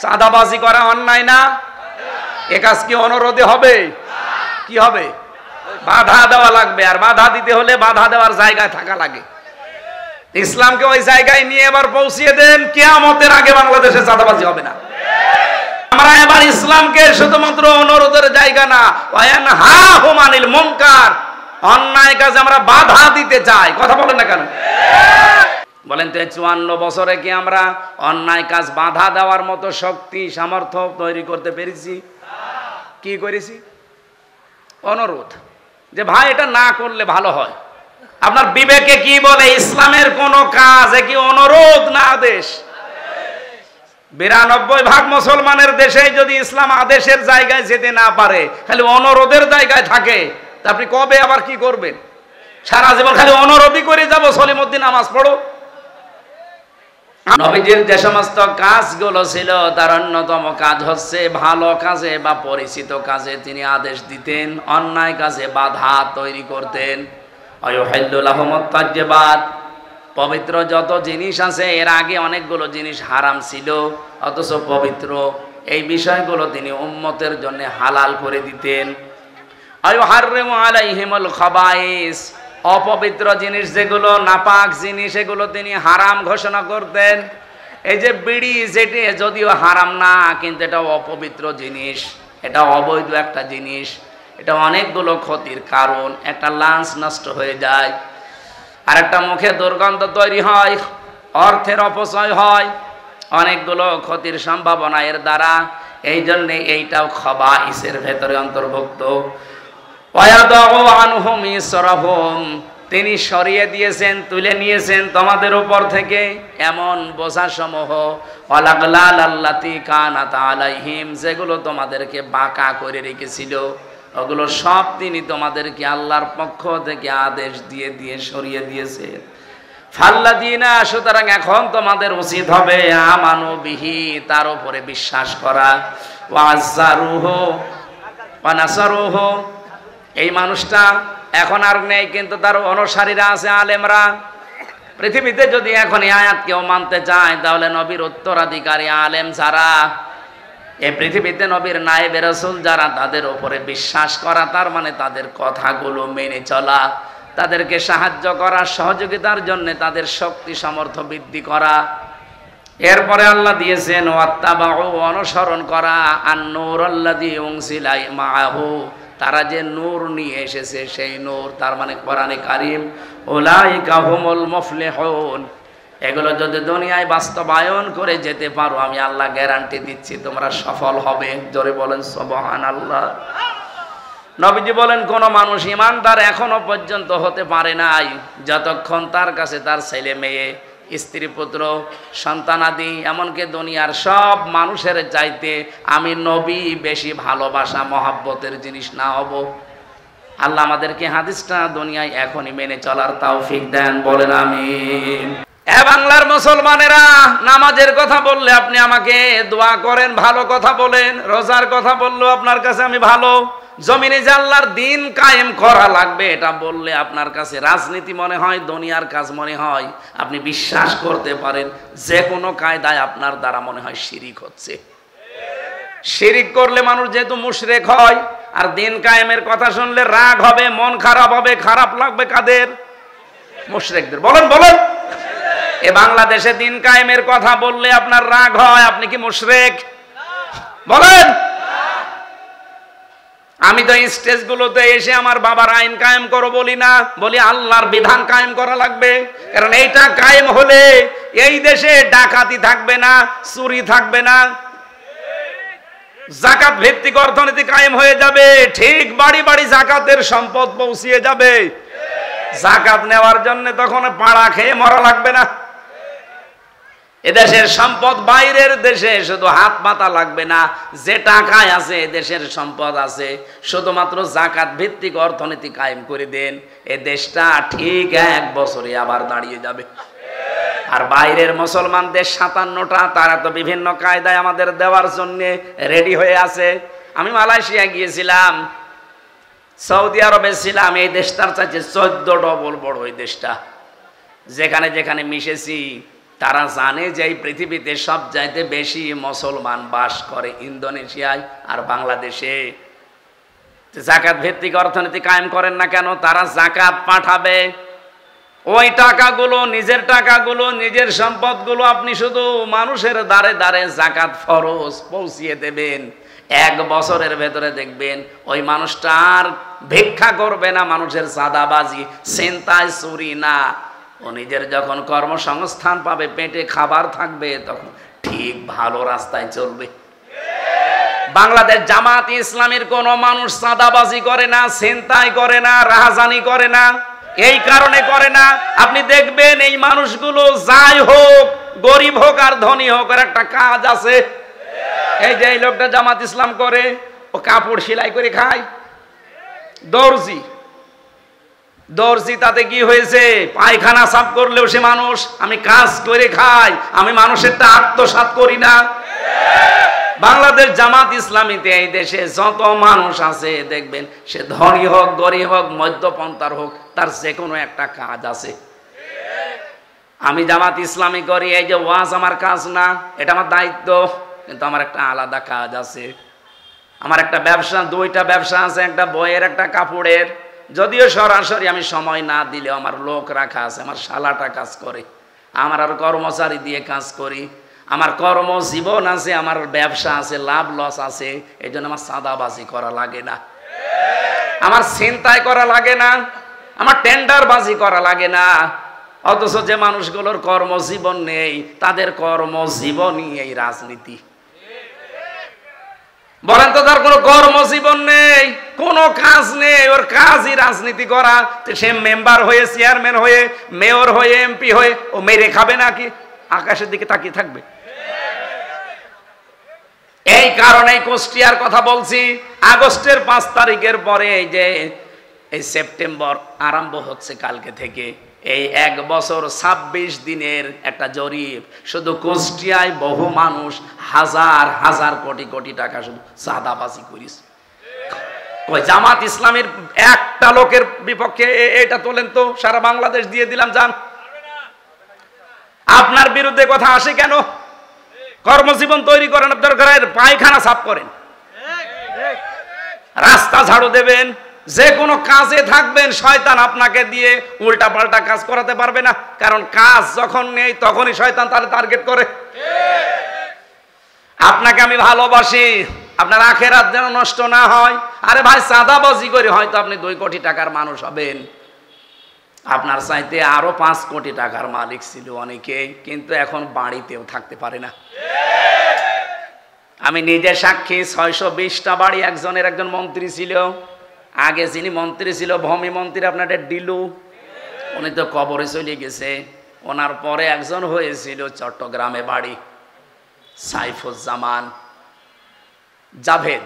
চাঁদাবাজি করা অন্যায় না? এ কাজ কি অনুরোধে হবে? কি হবে? বাধা দেওয়া লাগবে। আর বাধা দিতে হলে বাধা দেওয়ার জায়গায় থাকা লাগে। ইসলামকে ওই জায়গায় নিয়ে এবার পৌঁছিয়ে দেন, কিয়ামতের আগে বাংলাদেশে চাঁদাবাজি হবে না। আমরা এবার ইসলামকে শুধুমাত্র অনুরোধের জায়গা না, ওয়ানহাহুম আনিল মুনকার, অন্যায় কাজে আমরা বাধা দিতে চাই। কথা বলেন না কেন? বলেন তো 54 বছরে কি আমরা অন্যায় কাজ বাধা দেওয়ার মতো শক্তি সামর্থ্য তৈরি করতে পেরেছি? কি করেছি? অনুরোধ, যে ভাই এটা না করলে ভালো হয়। আপনার বিবেকে কি বলে? ইসলামের কোন কাজে কি অনুরোধ না আদেশ? 92% মুসলমানের দেশে যদি ইসলাম আদেশের জায়গায় যেতে না পারে, খালি অনুরোধের জায়গায় থাকে, তা আপনি কবে আবার কি করবেন? সারা জীবন খালি অনুরোধই করে যাব, সলিমুদ্দিন নামাজ পড়ো। নবীজির যে সমস্ত কাজগুলো ছিল তার অন্যতম কাজ হচ্ছে ভালো কাজে বা পরিচিত কাজে তিনি আদেশ দিতেন, অন্যায় কাজে বাধা তৈরি করতেন। ওয়ায়ুহিল্লু লাহুমুত তাজ্জিবাত, পবিত্র যত জিনিস আছে, এর আগে অনেকগুলো জিনিস হারাম ছিল, অথচ পবিত্র এই বিষয়গুলো তিনি উম্মতের জন্য হালাল করে দিতেন। ওয়ায়ুহাররিমু আলাইহিমুল খাবাইস, অপবিত্র জিনিস যেগুলো, নাপাক জিনিস, এগুলো তিনি হারাম ঘোষণা করতেন। এই যে বিড়ি, যেটি যদিও হারাম না, কিন্তু এটা অপবিত্র জিনিস, এটা অবৈধ একটা জিনিস, এটা অনেকগুলো ক্ষতির কারণ। একটা লাঞ্চ নষ্ট হয়ে যায়, আর একটা মুখে দুর্গন্ধ তৈরি হয়, অর্থের অপচয় হয়, অনেকগুলো ক্ষতির সম্ভাবনা এর দ্বারা। এই জন্যে এইটাও খাবাইসের ভেতরে অন্তর্ভুক্ত। ওয়ায়াদাউ আনহুম ইসরাহুম, তিনি সরিয়ে দিয়েছেন, তুলে নিয়েছেন তোমাদের উপর থেকে এমন বোঝাসমূহ, ওয়ালাগলাল আল্লাতী কানাত আলাইহিম, যেগুলো তোমাদেরকে বাঁকা করে রেখেছিল, ওগুলো সব তিনি তোমাদেরকে আল্লাহর পক্ষ থেকে আদেশ দিয়ে দিয়ে সরিয়ে দিয়েছেন। ফাল্লাযীনা, সুতরাং এখন তোমাদের উচিত হবে আমানু বিহি, তার উপরে বিশ্বাস করা, ওয়াজ্জারুহু ওয়া নাসারুহু, এই মানুষটা এখন আর নেই, কিন্তু তার অনুসারীরা আছে, আলেমরা। পৃথিবীতে যদি এখন এই আয়াত কেউ মানতে চায়, তাহলে নবীর উত্তরাধিকারী আলেম যারা, এই পৃথিবীতে নবীর নায়েবে রাসূল যারা, তাদের উপরে বিশ্বাস করা, তার মানে তাদের কথাগুলো মেনে চলা, তাদেরকে সাহায্য করা, সহযোগিতার জন্য তাদের শক্তি সামর্থ্য বৃদ্ধি করা। এরপরে আল্লাহ দিয়েছেন ওয়াত্তাবাউ, অনুসরণ করা, আন-নূর আল্লাযী উনজিলা মাআহু, তারা যে নূর নিয়ে এসেছে সেই নূর, তার মানে কোরআনে কারীম। উলাইকা হুমুল মুফলিহুন, এগুলো যদি দুনিয়ায় বাস্তবায়ন করে যেতে পারো, আমি আল্লাহ গ্যারান্টি দিচ্ছি তোমরা সফল হবে। জোরে বলেন সুবহানাল্লাহ। নবীজি বলেন, কোন মানুষ ইমানদার এখনো পর্যন্ত হতে পারে নাই যতক্ষণ তার কাছে তার ছেলে মেয়ে, স্ত্রী পুত্র, সন্তানাদি, এমনকি দুনিয়ার সব মানুষের চাইতে আমি নবী বেশি ভালোবাসা মহাব্বতের জিনিস না হব। আল্লাহ আমাদেরকে হাদিসটা দুনিয়ায় এখনই মেনে চলার তৌফিক দেন, বলেন আমিন। এ বাংলার মুসলমানেরা, নামাজের কথা বললে আপনি আমাকে দোয়া করেন, ভালো কথা বলেন। রোজার কথা বললেও আপনার কাছে আমি ভালো। জমিনে যে আল্লাহর দিন কায়েম করা লাগবে, এটা বললে আপনার কাছে রাজনীতি মনে হয়, দুনিয়ার কাজ মনে হয়। আপনি বিশ্বাস করতে পারেন যে কোনো কায়দায় আপনার দ্বারা মনে হয় শিরিক হচ্ছে। শিরিক করলে মানুষ যেহেতু মুশরিক হয়, আর দিন কায়েমের কথা শুনলে রাগ হবে, মন খারাপ হবে, খারাপ লাগবে কাদের? মুশরিকদের। বলেন বলেন, এ বাংলাদেশে দিন কায়েমের কথা বললে আপনার রাগ হয়, আপনি কি মুশরিক? বলেন। আমি তো স্টেজগুলোতে এসে আমার বাবার আইন কায়েম করো বলি না, বলি আল্লাহর বিধান কায়েম করা লাগবে। কারণ এইটা কায়েম হলে এই দেশে ডাকাতি থাকবে না, চুরি থাকবে না, যাকাত ভিত্তিক অর্থনীতি কায়েম হয়ে যাবে। ঠিক বাড়ি বাড়ি যাকাতের সম্পদ পৌঁছিয়ে যাবে। যাকাত নেওয়ার জন্য তখন পাড়া খেয়ে মরা লাগবে না। এদেশের সম্পদ বাইরের দেশে শুধু হাত পাতা লাগবে না, যে টাকায় আছে দেশের সম্পদ আছে, শুধুমাত্র যাকাত ভিত্তিক অর্থনীতি কায়েম করে দেন, এ দেশটা ঠিক 1 বছরে আবার দাঁড়িয়ে যাবে। আর বাইরের মুসলমান দেশ 57টা, তারা তো বিভিন্ন কায়দায় আমাদের দেওয়ার জন্য রেডি হয়ে আছে। আমি মালয়েশিয়া গিয়েছিলাম, সৌদি আরবে ছিলাম, এই দেশটার চাইতে 14 ডবল বড় এই দেশটা। যেখানে যেখানে মিশেছি তারা জানে যে এই পৃথিবীতে সব চাইতে বেশি মুসলমান বাস করে ইন্দোনেশিয়ায় আর বাংলাদেশে। যাকাত ভিত্তিক অর্থনীতি কায়েম করেন না কেন? তারা যাকাত পাঠাবে, ওই টাকাগুলো, নিজের টাকাগুলো, নিজের সম্পদগুলো আপনি শুধু মানুষের দ্বারে দ্বারে যাকাত ফরজ পৌঁছিয়ে দেবেন। 1 বছরের ভেতরে দেখবেন ওই মানুষটা আর ভিক্ষা করবে না, মানুষের চাঁদাবাজি, ছিনতাই, চুরি না। ও নিজের যখন কর্মসংস্থান পাবে, পেটে খাবার থাকবে, তখন ঠিক ভালো রাস্তায় চলবে। বাংলাদেশ জামাত ইসলামের কোন মানুষ চাঁদাবাজি করে না, ছিনতাই করে না, রাহাজানি করে না। এই কারণে করে না, আপনি দেখবেন এই মানুষগুলো যাই হোক, গরিব হোক আর ধনী হোক, এর একটা কাজ আছে। এই যে এই লোকটা জামাত ইসলাম করে, ও কাপড় সেলাই করে খায়, দর্জি। তাতে কি হয়েছে? পায়খানা সাফ করলেও সে মানুষ। আমি কাজ করে খাই, আমি মানুষেরটা আত্মসাৎ করি না। বাংলাদেশ জামাত ইসলামীতে এই দেশে যত মানুষ আছে দেখবেন, সে ধনী হোক, গরিব হোক, মধ্যপন্থার হোক, তার যে কোনো একটা কাজ আছে। আমি জামাত ইসলামী করি, এই যে ওয়াজ আমার কাজ না, এটা আমার দায়িত্ব, কিন্তু আমার একটা আলাদা কাজ আছে। আমার একটা ব্যবসা, 2টা ব্যবসা আছে, একটা বইয়ের, একটা কাপড়ের। যদিও সরাসরি আমি সময় না দিলেও আমার লোক রাখা আছে, আমার শালাটা কাজ করে, আমার আর কর্মচারী দিয়ে কাজ করি। আমার কর্মজীবন আছে, আমার ব্যবসা আছে, লাভ লস আছে। এই জন্য আমার চাঁদাবাজি করা লাগে না, আমার ছিনতাই করা লাগে না, আমার টেন্ডারবাজি করা লাগে না। অথচ যে মানুষগুলোর কর্মজীবন নেই, তাদের কর্মজীবনই এই রাজনীতি। বলেন তো, তার কোনো কর্মজীবন নেই, কোনো কাজ নেই, ওর কাজই রাজনীতি করা। সে মেম্বার হয়ে, চেয়ারম্যান হয়ে, মেয়র হয়ে, এমপি হয়ে ও মেরে খাবে নাকি? আকাশের দিকে তাকিয়ে থাকবে? এই কারণেই কুষ্টিয়ার কথা বলছি। আগস্টের 5 তারিখের পরে এই যে এই সেপ্টেম্বর আরম্ভ হচ্ছে কালকে থেকে, এই 1 বছর 26 দিনের একটা জরিপ, শুধু কুষ্টিয়ায় বহু মানুষ হাজার হাজার কোটি কোটি টাকা শুধু চাঁদাবাজি করিস। ওই জামাত ইসলামের একটা লোকের বিপক্ষে এটা তোলেন তো, সারা বাংলাদেশ দিয়ে দিলাম, যান। আপনার বিরুদ্ধে কথা আসে কেন? কর্মজীবন তৈরি করেন, দরকার পায়খানা সাফ করেন, রাস্তা ঝাড়ু দেবেন, যে কোনো কাজে থাকবেন। শয়তান আপনাকে দিয়ে উল্টা পাল্টা কাজ করাতে পারবে না, কারণ কাজ যখন নেই তখনই শয়তান তার টার্গেট করে। আপনাকে আমি ভালোবাসি, আপনার আখেরাত যেন নষ্ট না হয়। আরে ভাই, চাঁদাবাজি করে হয়তো আপনি 2 কোটি টাকার মানুষ হবেন, আপনার চাইতে আরো 5 কোটি টাকার মালিক ছিল অনেকেই, কিন্তু এখন বাড়িতেও থাকতে পারে না। আমি নিজে সাক্ষী, 620টা বাড়ি। একজন মন্ত্রী ছিল, আগে যিনি মন্ত্রী ছিল, ভূমি মন্ত্রী, আপনার ডিলু, উনি তো কবরে চলে গেছে। ওনার পরে একজন হয়েছিল চট্টগ্রামে বাড়ি, সাইফুজ্জামান জাভেদ।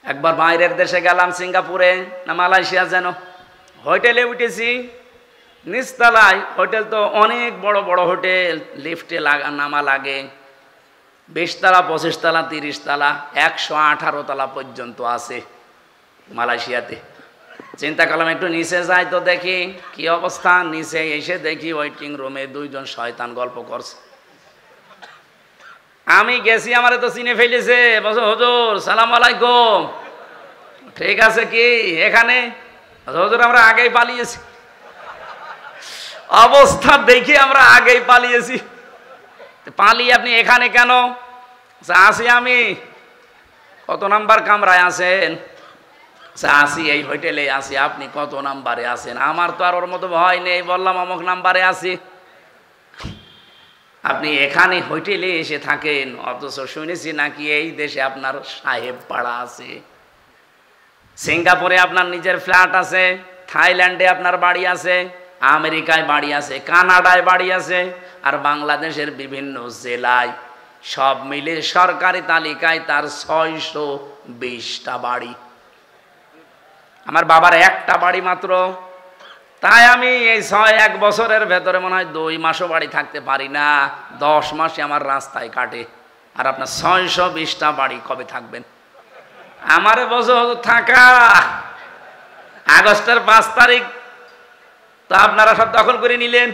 একবার বাইরের দেশে গেলাম, সিঙ্গাপুরে না মালয়েশিয়া যেন, হোটেলে উঠেছি, নিচতলায়। হোটেল তো অনেক বড় বড় হোটেল, লিফটে নামা লাগে, 20 তলা, 25 তলা, 30 তলা, 118 তলা পর্যন্ত আছে মালয়েশিয়াতে। চিন্তা করলাম একটু নিচে যাই তো দেখি কি অবস্থা। নিচে এসে দেখি ওয়েটিং রুমে 2 জন শয়তান গল্প করছে। আমি গেছি, আমারে তো চিনে ফেলেছে, বলছে হুজুর সালাম আলাইকুম। ঠিক আছে, কি এখানে? হুজুর আমরা আগেই পালিয়েছি। অবস্থা দেখি আমরা আগেই পালিয়েছি। পালিয়ে আপনি এখানে কেন? আসি আমি। কত নাম্বার কামরায় আছেন? আসি এই হোটেলে আসি। আপনি কত নাম্বারে আছেন? আমার তো আর ওর মতো ভয় নেই, বললাম অমুক নাম্বারে আছি। আপনি এখানে হোটেলে এসে থাকেন, অথচ শুনেছি নাকি এই দেশে আপনার সাহেব পাড়া আছে, সিঙ্গাপুরে আপনার নিজের ফ্ল্যাট আছে, থাইল্যান্ডে আপনার বাড়ি আছে, আমেরিকায় বাড়ি আছে, কানাডায় বাড়ি আছে, আর বাংলাদেশের বিভিন্ন জেলায় সব মিলে সরকারি তালিকায় তার 620টা বাড়ি। আমার বাবার একটা বাড়ি মাত্র। তাই আমি এই 1 বছরের ভেতরে মনে হয় 2 মাসও বাড়ি থাকতে পারি না, 10 মাসে আমার রাস্তায় কাটে। আর আপনার 620টা বাড়ি কবে থাকবেন? আমারে বছর থাকা আগস্টের 5 তারিখ তো আপনারা সব দখল করে নিলেন।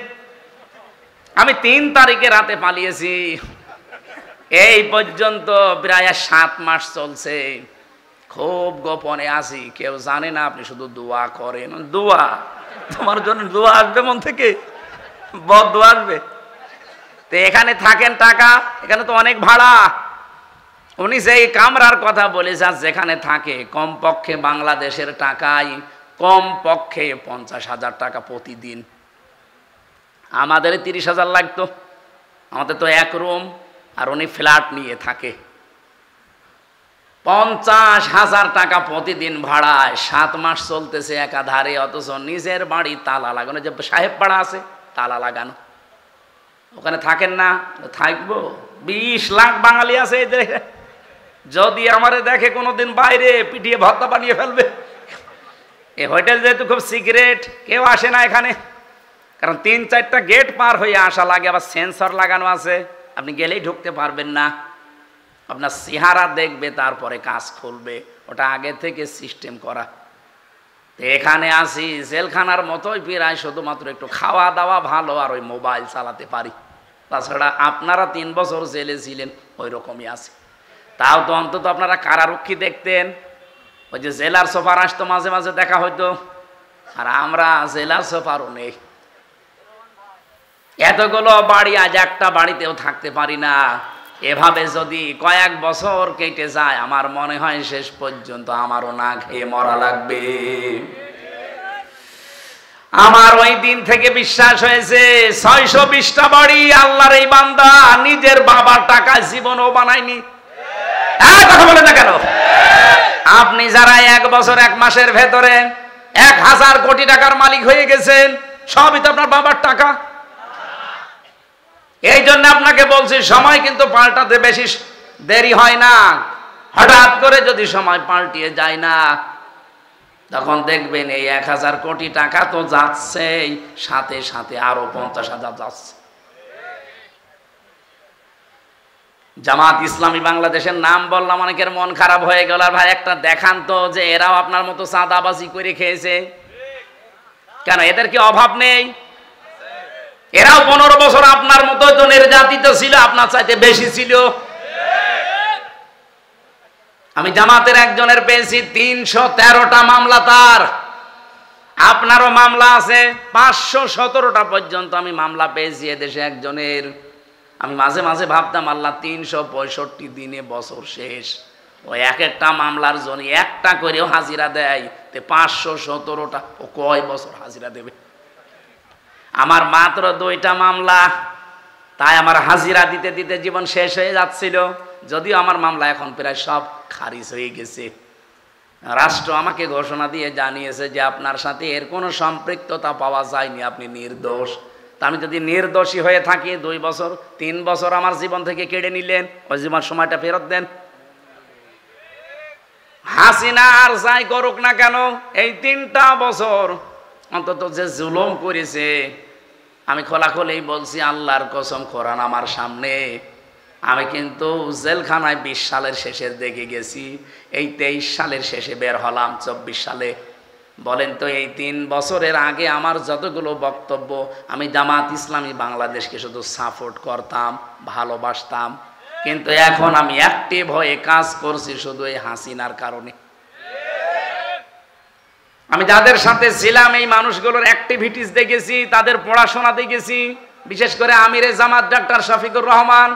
আমি 3 তারিখে রাতে পালিয়েছি, এই পর্যন্ত প্রায় 7 মাস চলছে। খুব গোপনে আছি, কেউ জানে না। আপনি শুধু দোয়া করেন। দোয়া? তোমার জন্য দোয়া আসবে মন থেকে? বদদোয়া আসবে? তো এখানে থাকেন টাকা, এখানে তো অনেক ভাড়া। উনি যেই কামরার কথা বলেছেন যেখানে থাকে, কমপক্ষে বাংলাদেশের টাকায় কমপক্ষে 50,000 টাকা প্রতিদিন। আমাদের 30,000 লাগতো। আমাদের তো এক রুম, আর উনি ফ্ল্যাট নিয়ে থাকে। 50,000 টাকা প্রতিদিন ভাড়ায় 7 মাস চলতেছে একাধারে। অথচ নিজের বাড়ি তালা লাগানো, যে সাহেব পাড়া আছে তালা লাগানো, ওখানে থাকেন না? থাকবো। 20 লাখ বাঙালি আছে এই দেশে। যদি আমারে দেখে কোনোদিন বাইরে, পিটিয়ে ভর্তা বানিয়ে ফেলবে। এই হোটেল যেহেতু খুব সিক্রেট, কেউ আসে না এখানে, কারণ 3-4টা গেট পার হয়ে আসা লাগে। আবার সেন্সর লাগানো আছে, আপনি গেলেই ঢুকতে পারবেন না। আপনার চেহারা দেখবে, তারপরে কাজ খুলবে। ওটা আগে থেকে সিস্টেম করা। তো এখানে আসি জেলখানার মতোই প্রায়, শুধুমাত্র একটু খাওয়া দাওয়া ভালো, আর ওই মোবাইল চালাতে পারি। তাছাড়া আপনারা 3 বছর জেলে ছিলেন, ওই রকমই আছে। তাও তো অন্তত আপনারা কারারক্ষী দেখতেন। ওই যে জেলার সোফার আসতো, মাঝে মাঝে দেখা হইতো। আর আমরা জেলার সোফারও নেই। এতগুলো বাড়ি, আজ একটা বাড়িতেও থাকতে পারি না। এভাবে যদি কয়েক বছর কেটে যায়, আমার মনে হয় শেষ পর্যন্ত আমারও না খেয়ে মরা লাগবে। আমার ওই দিন থেকে বিশ্বাস হয়েছে 620টা বাড়ি আল্লাহর এই বান্দা নিজের বাবার টাকা জীবনও বানায়নি। কথা বলে না কেন? আপনি যারা 1 বছর 1 মাসের ভেতরে 1000 কোটি টাকার মালিক হয়ে গেছেন, সবই তো আপনার বাবার টাকা। এই জন্য আপনাকে বলছি, সময় কিন্তু পাল্টাতে বেশি দেরি হয় না। হঠাৎ করে যদি সময় পাল্টিয়ে যায় না, তখন দেখবেন এই 1000 কোটি টাকা তো যাচ্ছেই, সাথে সাথে আরো 50,000 যাচ্ছে। জামাত ইসলামী বাংলাদেশের নাম বললাম, অনেকের মন খারাপ হয়ে গেল। আর ভাই একটা দেখান তো যে এরাও আপনার মতো চাঁদাবাজি করে খেয়েছে। কেন, এদের কি অভাব নেই? এরাও 15 বছর আপনার মতো তো নির্যাতিত ছিল, আপনার চাইতে বেশি ছিল। আমি জামাতের একজনের পেয়েছি 313টা মামলা তার। আপনারও মামলা আছে 517টা পর্যন্ত আমি মামলা পেয়েছি এদেশে একজনের। আমি মাঝে মাঝে ভাবতাম, আল্লাহ 365 দিনে বছর শেষ, ওই এক একটা মামলার জন্য একটা করেও হাজিরা দেয়, 517টা ও কয় বছর হাজিরা দেবে? আমার মাত্র 2টা মামলা, তাই আমার হাজিরা দিতে দিতে জীবন শেষ হয়ে যাচ্ছিল। যদিও আমার মামলা এখন প্রায় সব খারিজ হয়ে গেছে। রাষ্ট্র আমাকে ঘোষণা দিয়ে জানিয়েছে যে আপনার সাথে এর কোনো সম্পৃক্ততা পাওয়া যায়নি, আপনি নির্দোষ। তা আমি যদি নির্দোষী হয়ে থাকি, 2 বছর 3 বছর আমার জীবন থেকে কেড়ে নিলেন, ওই জীবন সময়টা ফেরত দেন। হাসিনা আর যাই করুক না কেন, এই 3টা বছর অন্তত যে জুলুম করেছে, আমি খোলাখুলি বলছি, আল্লাহর কসম, কোরআন আমার সামনে, আমি কিন্তু জেলখানায় 20 সালের শেষের দিকে গেছি, এই 23 সালের শেষে বের হলাম 24 সালে। বলেন তো, এই 3 বছরের আগে আমার যতগুলো বক্তব্য, আমি জামাত ইসলামী বাংলাদেশকে শুধু সাপোর্ট করতাম, ভালোবাসতাম, কিন্তু এখন আমি অ্যাক্টিভ হয়ে কাজ করছি শুধু এই হাসিনার কারণে। আমি যাদের সাথে ছিলাম, এই মানুষগুলোর অ্যাক্টিভিটিস দেখেছি, তাদের পড়াশোনা দেখেছি। বিশেষ করে আমিরে Jamaat doctor Shafiqur Rahman,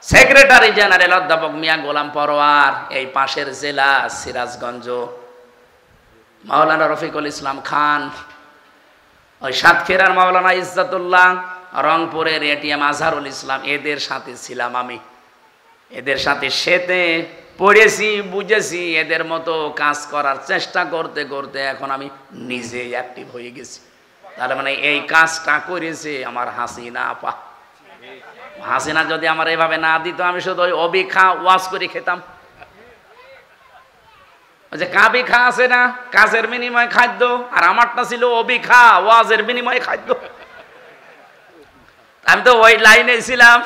secretary general অধ্যাপক মিয়া গোলাম পরোয়ার, এই পাশের জেলা সিরাজগঞ্জ মাওলানা রফিকুল ইসলাম খান, ওই সাতক্ষীরার মাওলানা ইজ্জতুল্লাহ, রংপুরের এটিএম আজহারুল ইসলাম, এদের সাথে ছিলাম আমি। এদের সাথে সেতে পড়েছি, বুঝেছি, এদের মতো কাজ করার চেষ্টা করতে করতে এখন আমি নিজেই অ্যাক্টিভ হয়ে গেছি। তার মানে এই কাজটা করেছে আমার হাসিনা আপা। হাসিনা যদি আমার এভাবে না দিত, আমি শুধু ওই অবিখা ওয়াজ করে খেতাম। ওই যে কাবি খা আছে না, কাজের বিনিময়ে খাদ্য, আর আমারটা ছিল অবিখা ওয়াজের বিনিময়ে খাদ্য। আমি তো ওই লাইনে ছিলাম।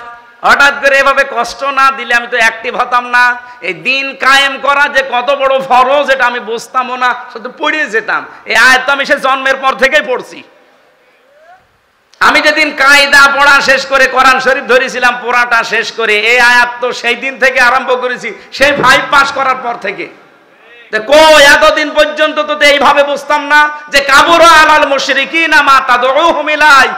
হঠাৎ করে এভাবে কষ্ট না দিলে আমি তো অ্যাক্টিভ হতাম না। এই দিন কায়েম করা যে কত বড় ফরজ, এটা আমি বুঝতামও না, শুধু পড়িয়ে যেতাম। এই আয়াত তো আমি সে জন্মের পর থেকেই পড়ছি। আমি যেদিন কায়দা পড়া শেষ করে কোরআন শরীফ ধরেছিলাম পড়াটা শেষ করে এই আয়াত তো সেই দিন থেকে আরম্ভ করেছি, সেই 5 পাস করার পর থেকে। এতদিন পর্যন্ত তো এইভাবে বুঝতাম না যে কাবুরা আলাল মুশরিকিনা মা তাদউহুম ইলাই।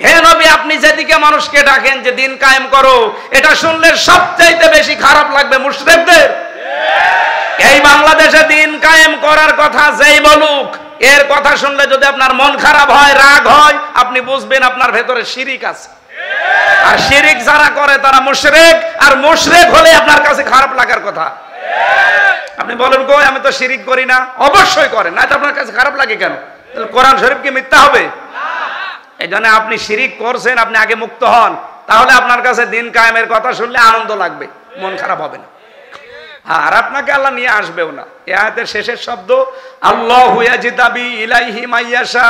হে নবী, আপনি যেদিকে মানুষকে ডাকেন যে দিন কায়েম করো, এটা শুনলে সবচাইতে বেশি খারাপ লাগবে মুশরিকদের। এই বাংলাদেশে দিন কায়েম করার কথা যেই বলুক, এর কথা শুনলে যদি আপনার মন খারাপ হয়, রাগ হয়, আপনি বুঝবেন আপনার ভেতরে শিরিক আছে। আর শিরিক যারা করে তারা মুশরিক, আর মুশরিক হলে আপনার কাছে খারাপ লাগার কথা। আপনি বলেন কই আমি তো শিরিক করি না, অবশ্যই করেন, না তো আপনার কাছে খারাপ লাগে কেন? কোরআন শরীফ কি মিথ্যা হবে? এই জন্য আপনি শিরিক করছেন, আপনি আগে মুক্ত হন, তাহলে আপনার কাছে দিন কায়েমের কথা শুনলে আনন্দ লাগবে, মন খারাপ হবে না। আর আপনাকে আল্লাহ নিয়ে আসবেও না। এই আয়াতের শেষের শব্দ আল্লাহু ইয়াজতাবি ইলাইহি মাইয়াশা।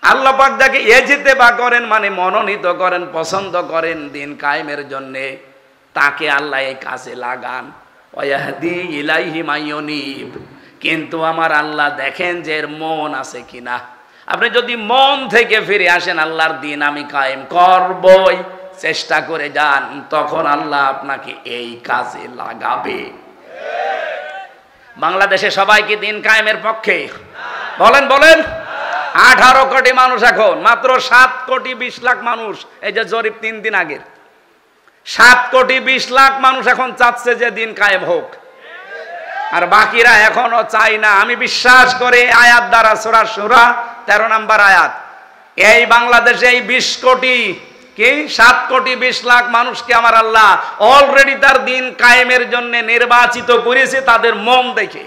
আল্লাহ পাক যাকে ইজতেবা করেন মানে মনোনীত করেন, পছন্দ করেন দিন কায়েমের জন্য, তাকে আল্লাহ এই কাজে লাগান। ওয়াহদি ইলাইহি মাইয়ুনিব। কিন্তু আমার আল্লাহ দেখেন যে এর মন আছে কিনা। আপনি যদি মন থেকে ফিরে আসেন আল্লাহর দিন আমি কায়েম করবই, চেষ্টা করে যান, তখন আল্লাহ আপনাকে এই কাজে লাগাবে। বাংলাদেশে সবাই কি দিন কায়েমের পক্ষে? বলেন বলেন। 18 কোটি মানুষ, এখন মাত্র 7 কোটি 20 লাখ মানুষ, এই যে জরিপ 3 দিন আগের, 7 কোটি 20 লাখ মানুষ এখন চাচ্ছে যে দিন কায়েম হোক, আর বাকিরা এখনো চায় না। আমি বিশ্বাস করে আয়াত দ্বারা, সূরা শুরা 13 নম্বর আয়াত, এই বাংলাদেশে এই 20 কোটি কি 7 কোটি 20 লাখ মানুষকে আমার আল্লাহ অলরেডি তার দিন কায়েমের জন্য নির্বাচিত করেছে তাদের মন দেখে।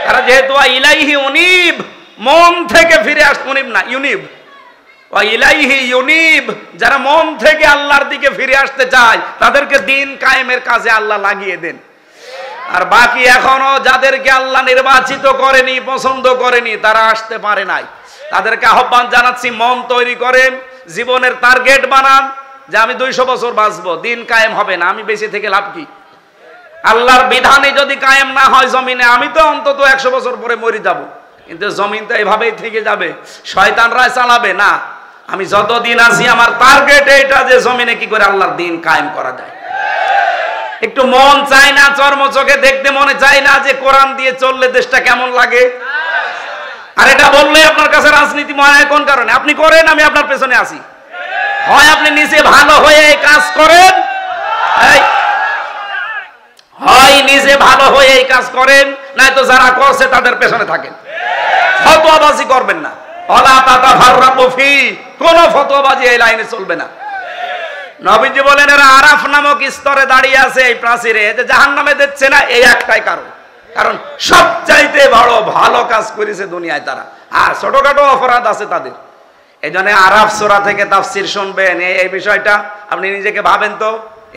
তারা যেহেতু ইলাইহি উনিব, মন থেকে ফিরে আস, উনিব না ইউনিব, ইলাইহি ইউনিব, যারা মন থেকে আল্লাহর দিকে ফিরে আসতে চায় তাদেরকে দিন কায়েমের কাজে আল্লাহ লাগিয়ে দেন। আর বাকি এখনো যাদেরকে আল্লাহ নির্বাচিত করেনি, পছন্দ করেনি, তারা আসতে পারে নাই, তাদেরকে আহ্বান জানাচ্ছি, মন তৈরি করেন, জীবনের টার্গেট বানান যে আমি 200 বছর বাঁচবো, দিন কায়েম হবে না, আমি বেঁচে থেকে লাভ কি? আল্লাহর বিধানে যদি কায়েম না হয় জমিনে, আমি তো অন্তত 100 বছর পরে মরে যাব, কিন্তু জমিন তো এভাবেই থেকে যাবে, শয়তানরা চালাবে না। আমি যতদিন আছি আমার টার্গেট এটা যে জমিনে কি করে আল্লাহর দিন কায়েম করা যায়। একটু মন চাই না, চর্ম চোখে দেখতে মনে চাই না যে কোরআন দিয়ে চললে দেশটা কেমন লাগে? আর এটা বললে আপনার কাছে রাজনীতি মনে হয় কোন কারণে? আপনি করেন, আমি আপনার পেছনে আছি। হয় আপনি নিজে ভালো হয়ে এই কাজ করেন, হয় নিজে ভালো হয়ে এই কাজ করেন, নয়তো যারা করছে তাদের পেছনে থাকেন। ফতোয়াবাজি করবেন না, ওয়ালা তাতাফাররাকু ফি, কোন ফতোয়াবাজি এই লাইনে চলবে না। নবীজি বলেন এরা আরাফ নামক স্তরে দাঁড়িয়ে আছে এই প্রাচীরে, যে জাহান্নামে দিচ্ছে না, এই একটাই কারণ, কারণ সবচাইতে বড় ভালো কাজ করেছে দুনিয়ায় তারা, আর ছোটখাটো অপরাধ আছে তাদের। এই জন্য আরাফ সূরা থেকে তাফসীর শুনবেন, এই বিষয়টা আপনি নিজেকে ভাবেন তো,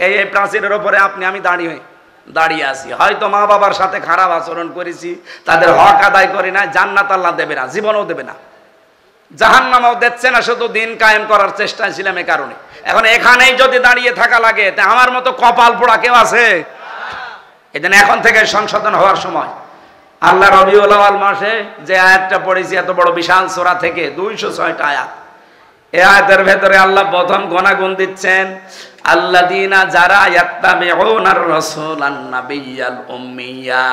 এই প্রাচীরের উপরে আপনি আমি দাঁড়িয়ে আছি, হয়তো মা বাবার সাথে খারাপ আচরণ করেছি, তাদের হক আদায় করি না, জান্নাত আল্লাহ দেবে না, জীবনও দেবে না, জাহান্নামও দিচ্ছে না, শুধু দিন কায়েম করার চেষ্টায় ছিলাম এ কারণে। এখন এখানেই যদি দাঁড়িয়ে থাকা লাগে, তা আমার মতো কপাল পোড়া কেউ আছে? এজন্য এখন থেকে সংশোধন হওয়ার সময়। আল্লাহ রবিউল আউয়াল মাসে যে আয়াতটা পড়েছি এত বড় বিশাল সূরা থেকে 206টা আয়াত, এই আয়াতের ভেতরে আল্লাহ প্রথম গুণাগুণ দিচ্ছেন, আল্লাযীনা যারা ইয়াত্তাবিউনার রাসূলান নাবিয়্যাল উম্মিয়্যা,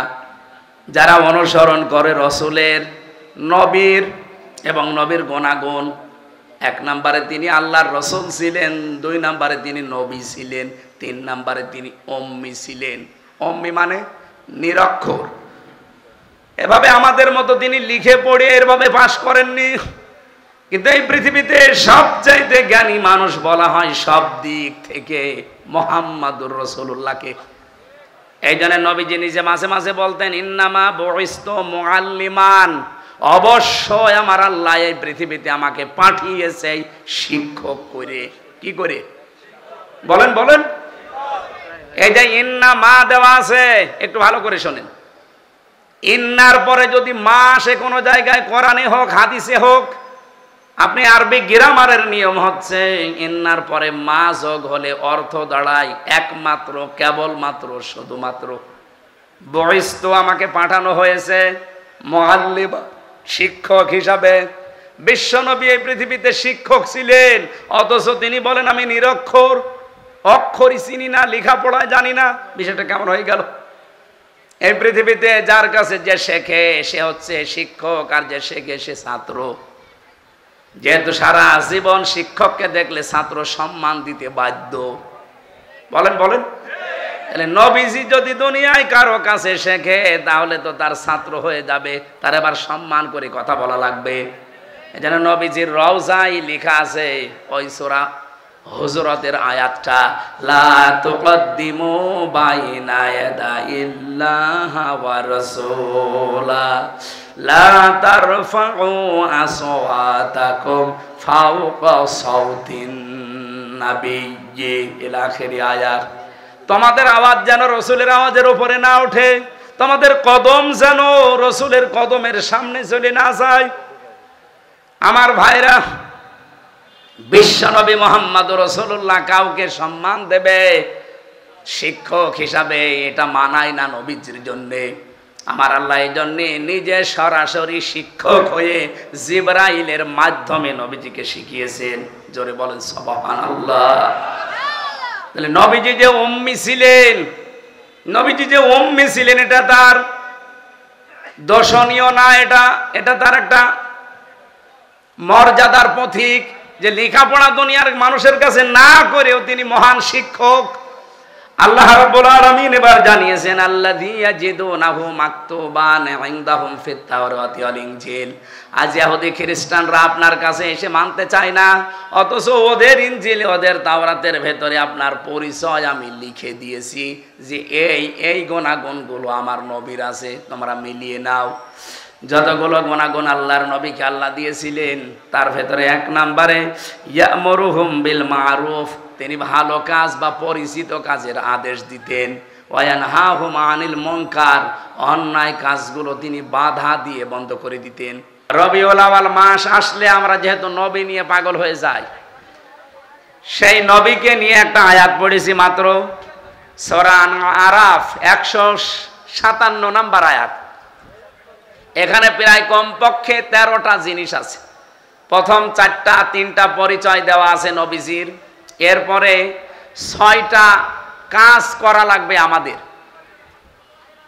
যারা অনুসরণ করে রাসূলের, নবীর এবং নবীর গুণাগুণ। 1 নম্বরে তিনি আল্লাহর রাসূল ছিলেন, 2 নম্বরে তিনি নবী ছিলেন, 3 নম্বরে তিনি উম্মি ছিলেন। উম্মি মানে নিরক্ষর, এভাবে আমাদের মতো তিনি লিখে পড়ে এভাবে পাশ করেননি, কিন্তু এই পৃথিবীতে সবচাইতে জ্ঞানী মানুষ বলা হয় সব দিক থেকে মুহাম্মাদুর রাসূলুল্লাহকে। এই জন্য নবীজি নিজে মাঝে মাঝে বলতেন, ইন্নামা বুইস্তু মুআল্লিমান, অবশ্যই আমার আল্লাহ এই পৃথিবীতে আমাকে পাঠিয়েছে শিক্ষক করে। কি করে? বলেন বলেন। এই যে ইন্না মা দেওয়া আছে, একটু ভালো করে শোনেন, ইন্নার পরে যদি মা আসে কোনো জায়গায়, কোরআনে হোক হাদিসে হোক, আপনি আরবি গ্রামারের নিয়ম হচ্ছে ইন্নার পরে মা যোগ হলে অর্থ দাঁড়ায় একমাত্র, কেবলমাত্র, শুধুমাত্র। বুইস্তু আমাকে পাঠানো হয়েছে, মুআল্লিমা শিক্ষক হিসাবে, বিশ্বনবী এই পৃথিবীতে শিক্ষক ছিলেন, অথচ তিনি বলেন আমি নিরক্ষর, অক্ষরই চিনি না, লেখাপড়ায় জানি না। বিষয়টা কেমন হয়ে গেল? এই পৃথিবীতে যার কাছে যে শেখে সে হচ্ছে শিক্ষক, আর যে শেখে সে ছাত্র। যেহেতু সারা জীবন শিক্ষককে দেখলে ছাত্র সম্মান দিতে বাধ্য। বলেন বলেন, তাহলে নবীজি যদি দুনিয়ায় কারো কাছে শেখে তাহলে তো তার ছাত্র হয়ে যাবে, তার আবার সম্মান করে কথা বলা লাগবে। এজন্য নবীজির রওজায় লেখা আছে ওই সূরা হুজুরাতের আয়াতটা, লা তুকদ্দিমু বাইনা ইয়াদাইল্লাহি ওয়া রাসূলা লা তারফাউ আসওয়াতাকুম ফাওকা সাউতিন নাবিয়্যি ইলা আখিরি আয়াত। তোমাদের আওয়াজ যেন রসুলের আওয়াজের উপরে না ওঠে, তোমাদের কদম যেন রসুলের কদমের সামনে চলে না যায়। আমার ভাইরা, বিশ্বনবী মুহাম্মদ রাসূলুল্লাহ কাউকে সম্মান দেবে শিক্ষক হিসাবে, এটা মানায় না নবীজির জন্যে। আমার আল্লাহ এই জন্যে নিজে সরাসরি শিক্ষক হয়ে জিবরাইলের মাধ্যমে নবীজিকে শিখিয়েছেন। জোরে বলেন সুবহানাল্লাহ। তাহলে নবীজি যে উম্মি ছিলেন, নবীজি যে উম্মি ছিলেন এটা তার দর্শনীয় না, এটা তার একটা মর্যাদার পথিক, যে লেখাপড়া দুনিয়ার মানুষের কাছে না করেও তিনি মহান শিক্ষক। আল্লাহ রাব্বুল আলামিন এবার জানিয়েছেন আল্লাযী ইয়াজিদুনাহু মাকতুবান ইনদাহুম ফিত তাওরাতি ওয়াল ইনজিল। আজ ইহুদি খ্রিস্টানরা আপনার কাছে এসে মানতে চায় না, অথচ ওদের ইনজিল ওদের তাওরাতের ভেতরে আপনার পরিচয় আমি লিখে দিয়েছি যে এই গুণাগুণগুলো আমার নবীর আছে, তোমরা মিলিয়ে নাও। যতগুলো গুণাগুণ আল্লাহর নবীকে আল্লাহ দিয়েছিলেন তার ভেতরে এক নম্বরে ইয়ামুরুহুম বিল মারুফ, তিনি ভালো কাজ বা পরিচিত কাজের আদেশ দিতেন। ওয়ায়ানহাহুম আনিল মুনকার, অন্যায় কাজগুলো তিনি বাধা দিয়ে বন্ধ করে দিতেন। রবিউল আউয়াল মাস আসলে আমরা যেহেতু নবী নিয়ে পাগল হয়ে যাই, সেই নবীকে নিয়ে একটা আয়াত পড়েছি মাত্র, সূরা আরাফ 157 নম্বর আয়াত। এখানে প্রায় কমপক্ষে 13টা জিনিস আছে। প্রথম 3টা পরিচয় দেওয়া আছে নবীজির, এরপরে 6টা কাজ করা লাগবে আমাদের,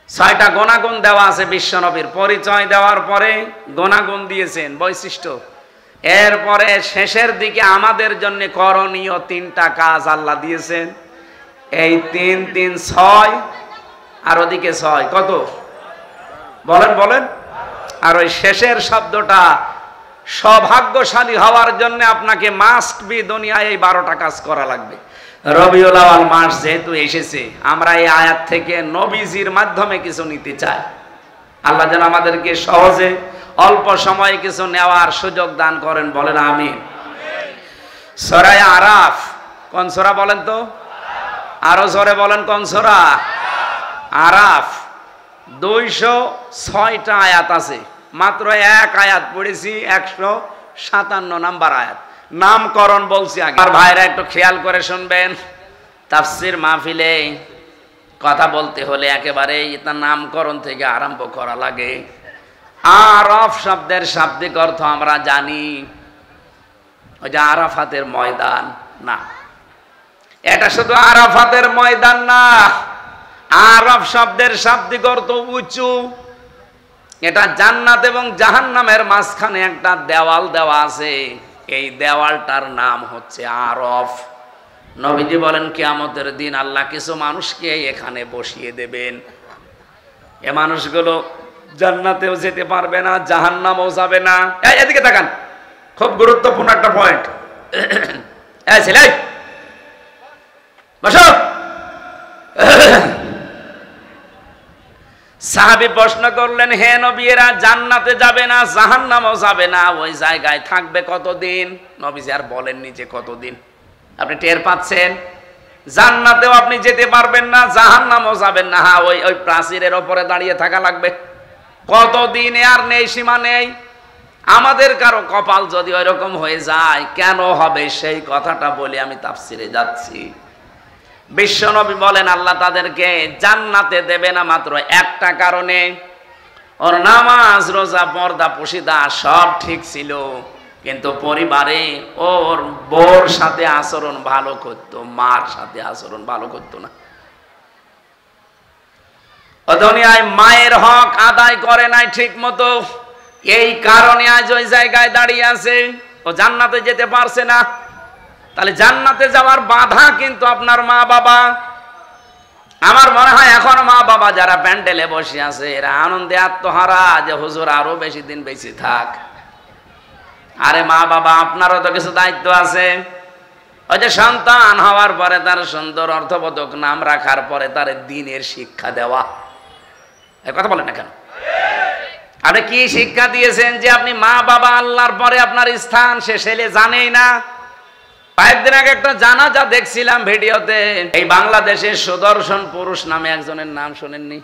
6টা গুণাগুণ দেওয়া আছে বিশ্বনবীর। পরিচয় দেওয়ার পরে গুণাগুণ দিয়েছেন, বৈশিষ্ট্য। এরপরে শেষের দিকে আমাদের জন্য করণীয় 3টা কাজ আল্লাহ দিয়েছেন। এই 3 3 6 আর ওদিকে 6 কত? বলেন বলেন। আর ওই শেষের শব্দটা, সৌভাগ্যশালী হওয়ার জন্য আপনাকে মাস্ট বি দুনিয়ায় এই 12টা কাজ করা লাগবে। রবিউল আউয়াল মাস যেহেতু এসেছে, আমরা এই আয়াত থেকে নবীজির মাধ্যমে কিছু নিতে চাই। আল্লাহ যেন আমাদেরকে সহজে অল্প সময়ে কিছু নেওয়ার সুযোগ দান করেন, বলেন আমিন। সূরা আরাফ কোন সূরা বলেন তো? আরো জোরে বলেন, কোন সূরা? আরাফ। 206টা আয়াত আছে, মাত্র এক আয়াত পড়েছি, 157 নম্বর আয়াত। নামকরণ বলছি আগে। আর ভাইরা একটু খেয়াল করে শুনবেন, তাফসীর মাহফিলে কথা বলতে হলে একেবারে এটা নামকরণ থেকে আরম্ভ করা লাগে। আরাফ শব্দের শাব্দিক অর্থ আমরা জানি, ওই যে আরাফাতের ময়দান না, এটা শুধু আরাফাতের ময়দান না। আরাফ শব্দের শাব্দিক অর্থ উঁচু। এটা জান্নাত এবং জাহান্নামের মাঝখানে একটা দেওয়াল দেওয়া আছে, এই দেওয়ালটার নাম হচ্ছে আরফ। নবীজি বলেন কিয়ামতের দিন আল্লাহ কিছু মানুষকে এখানে বসিয়ে দেবেন। এ মানুষগুলো জান্নাতেও যেতে পারবে না, জাহান্নামেও যাবে না। এদিকে তাকান, খুব গুরুত্বপূর্ণ একটা পয়েন্ট। এই ছেলে বসো। সাহাবী প্রশ্ন করলেন, হে নবী, এরা জান্নাতে যাবে না, জাহান্নামেও যাবে না, ওই জায়গায় থাকবে কতদিন? নবীজি আর বলেননি যে কতদিন। আপনি টের পাচ্ছেন, জান্নাতেও আপনি যেতে পারবেন না, জাহান্নামেও যাবেন না। হ্যাঁ, ওই প্রাচীরের ওপরে দাঁড়িয়ে থাকা লাগবে। কতদিন আর নেই, সীমা নেই। আমাদের কারো কপাল যদি ওইরকম হয়ে যায়, কেন হবে সেই কথাটা বলে আমি তাফসিরে যাচ্ছি। বিশ্বনবী বলেন আল্লাহ তাদেরকে জান্নাতে দেবে না মাত্র একটা কারণে, ওর নামাজ রোজা পর্দা পশিদা সব ঠিক ছিল, কিন্তু পরিবারে ওর বোর সাথে আচরণ ভালো করতো, মার সাথে আচরণ ভালো করতো না। ও দুনিয়ায় মায়ের হক আদায় করে নাই ঠিক মতো, এই কারণে আজ ওই জায়গায় দাঁড়িয়ে আছে। ও জান্নাতে যেতে পারছে না। তাহলে জান্নাতে যাওয়ার বাধা কিন্তু আপনার মা বাবা। আমার মনে হয় এখন মা বাবা যারা প্যান্ডেলে বসে আছে এরা আনন্দে আত্মহারা যে হুজুর আরো বেশি দিন বেঁচে থাক। আরে মা বাবা, আপনারও তো কিছু দায়িত্ব আছে। ওই যে সন্তান হওয়ার পরে তার সুন্দর অর্থবোধক নাম রাখার পরে তার দ্বীনের শিক্ষা দেওয়া। এই কথা বলেন না কেন? আপনি কি শিক্ষা দিয়েছেন যে আপনি মা বাবা আল্লাহর পরে আপনার স্থান সে ছেলে জানেই না? কয়েকদিন আগে একটা জানাজা দেখছিলাম ভিডিওতে, এই বাংলাদেশের সুদর্শন পুরুষ নামে একজনের নাম শোনেননি?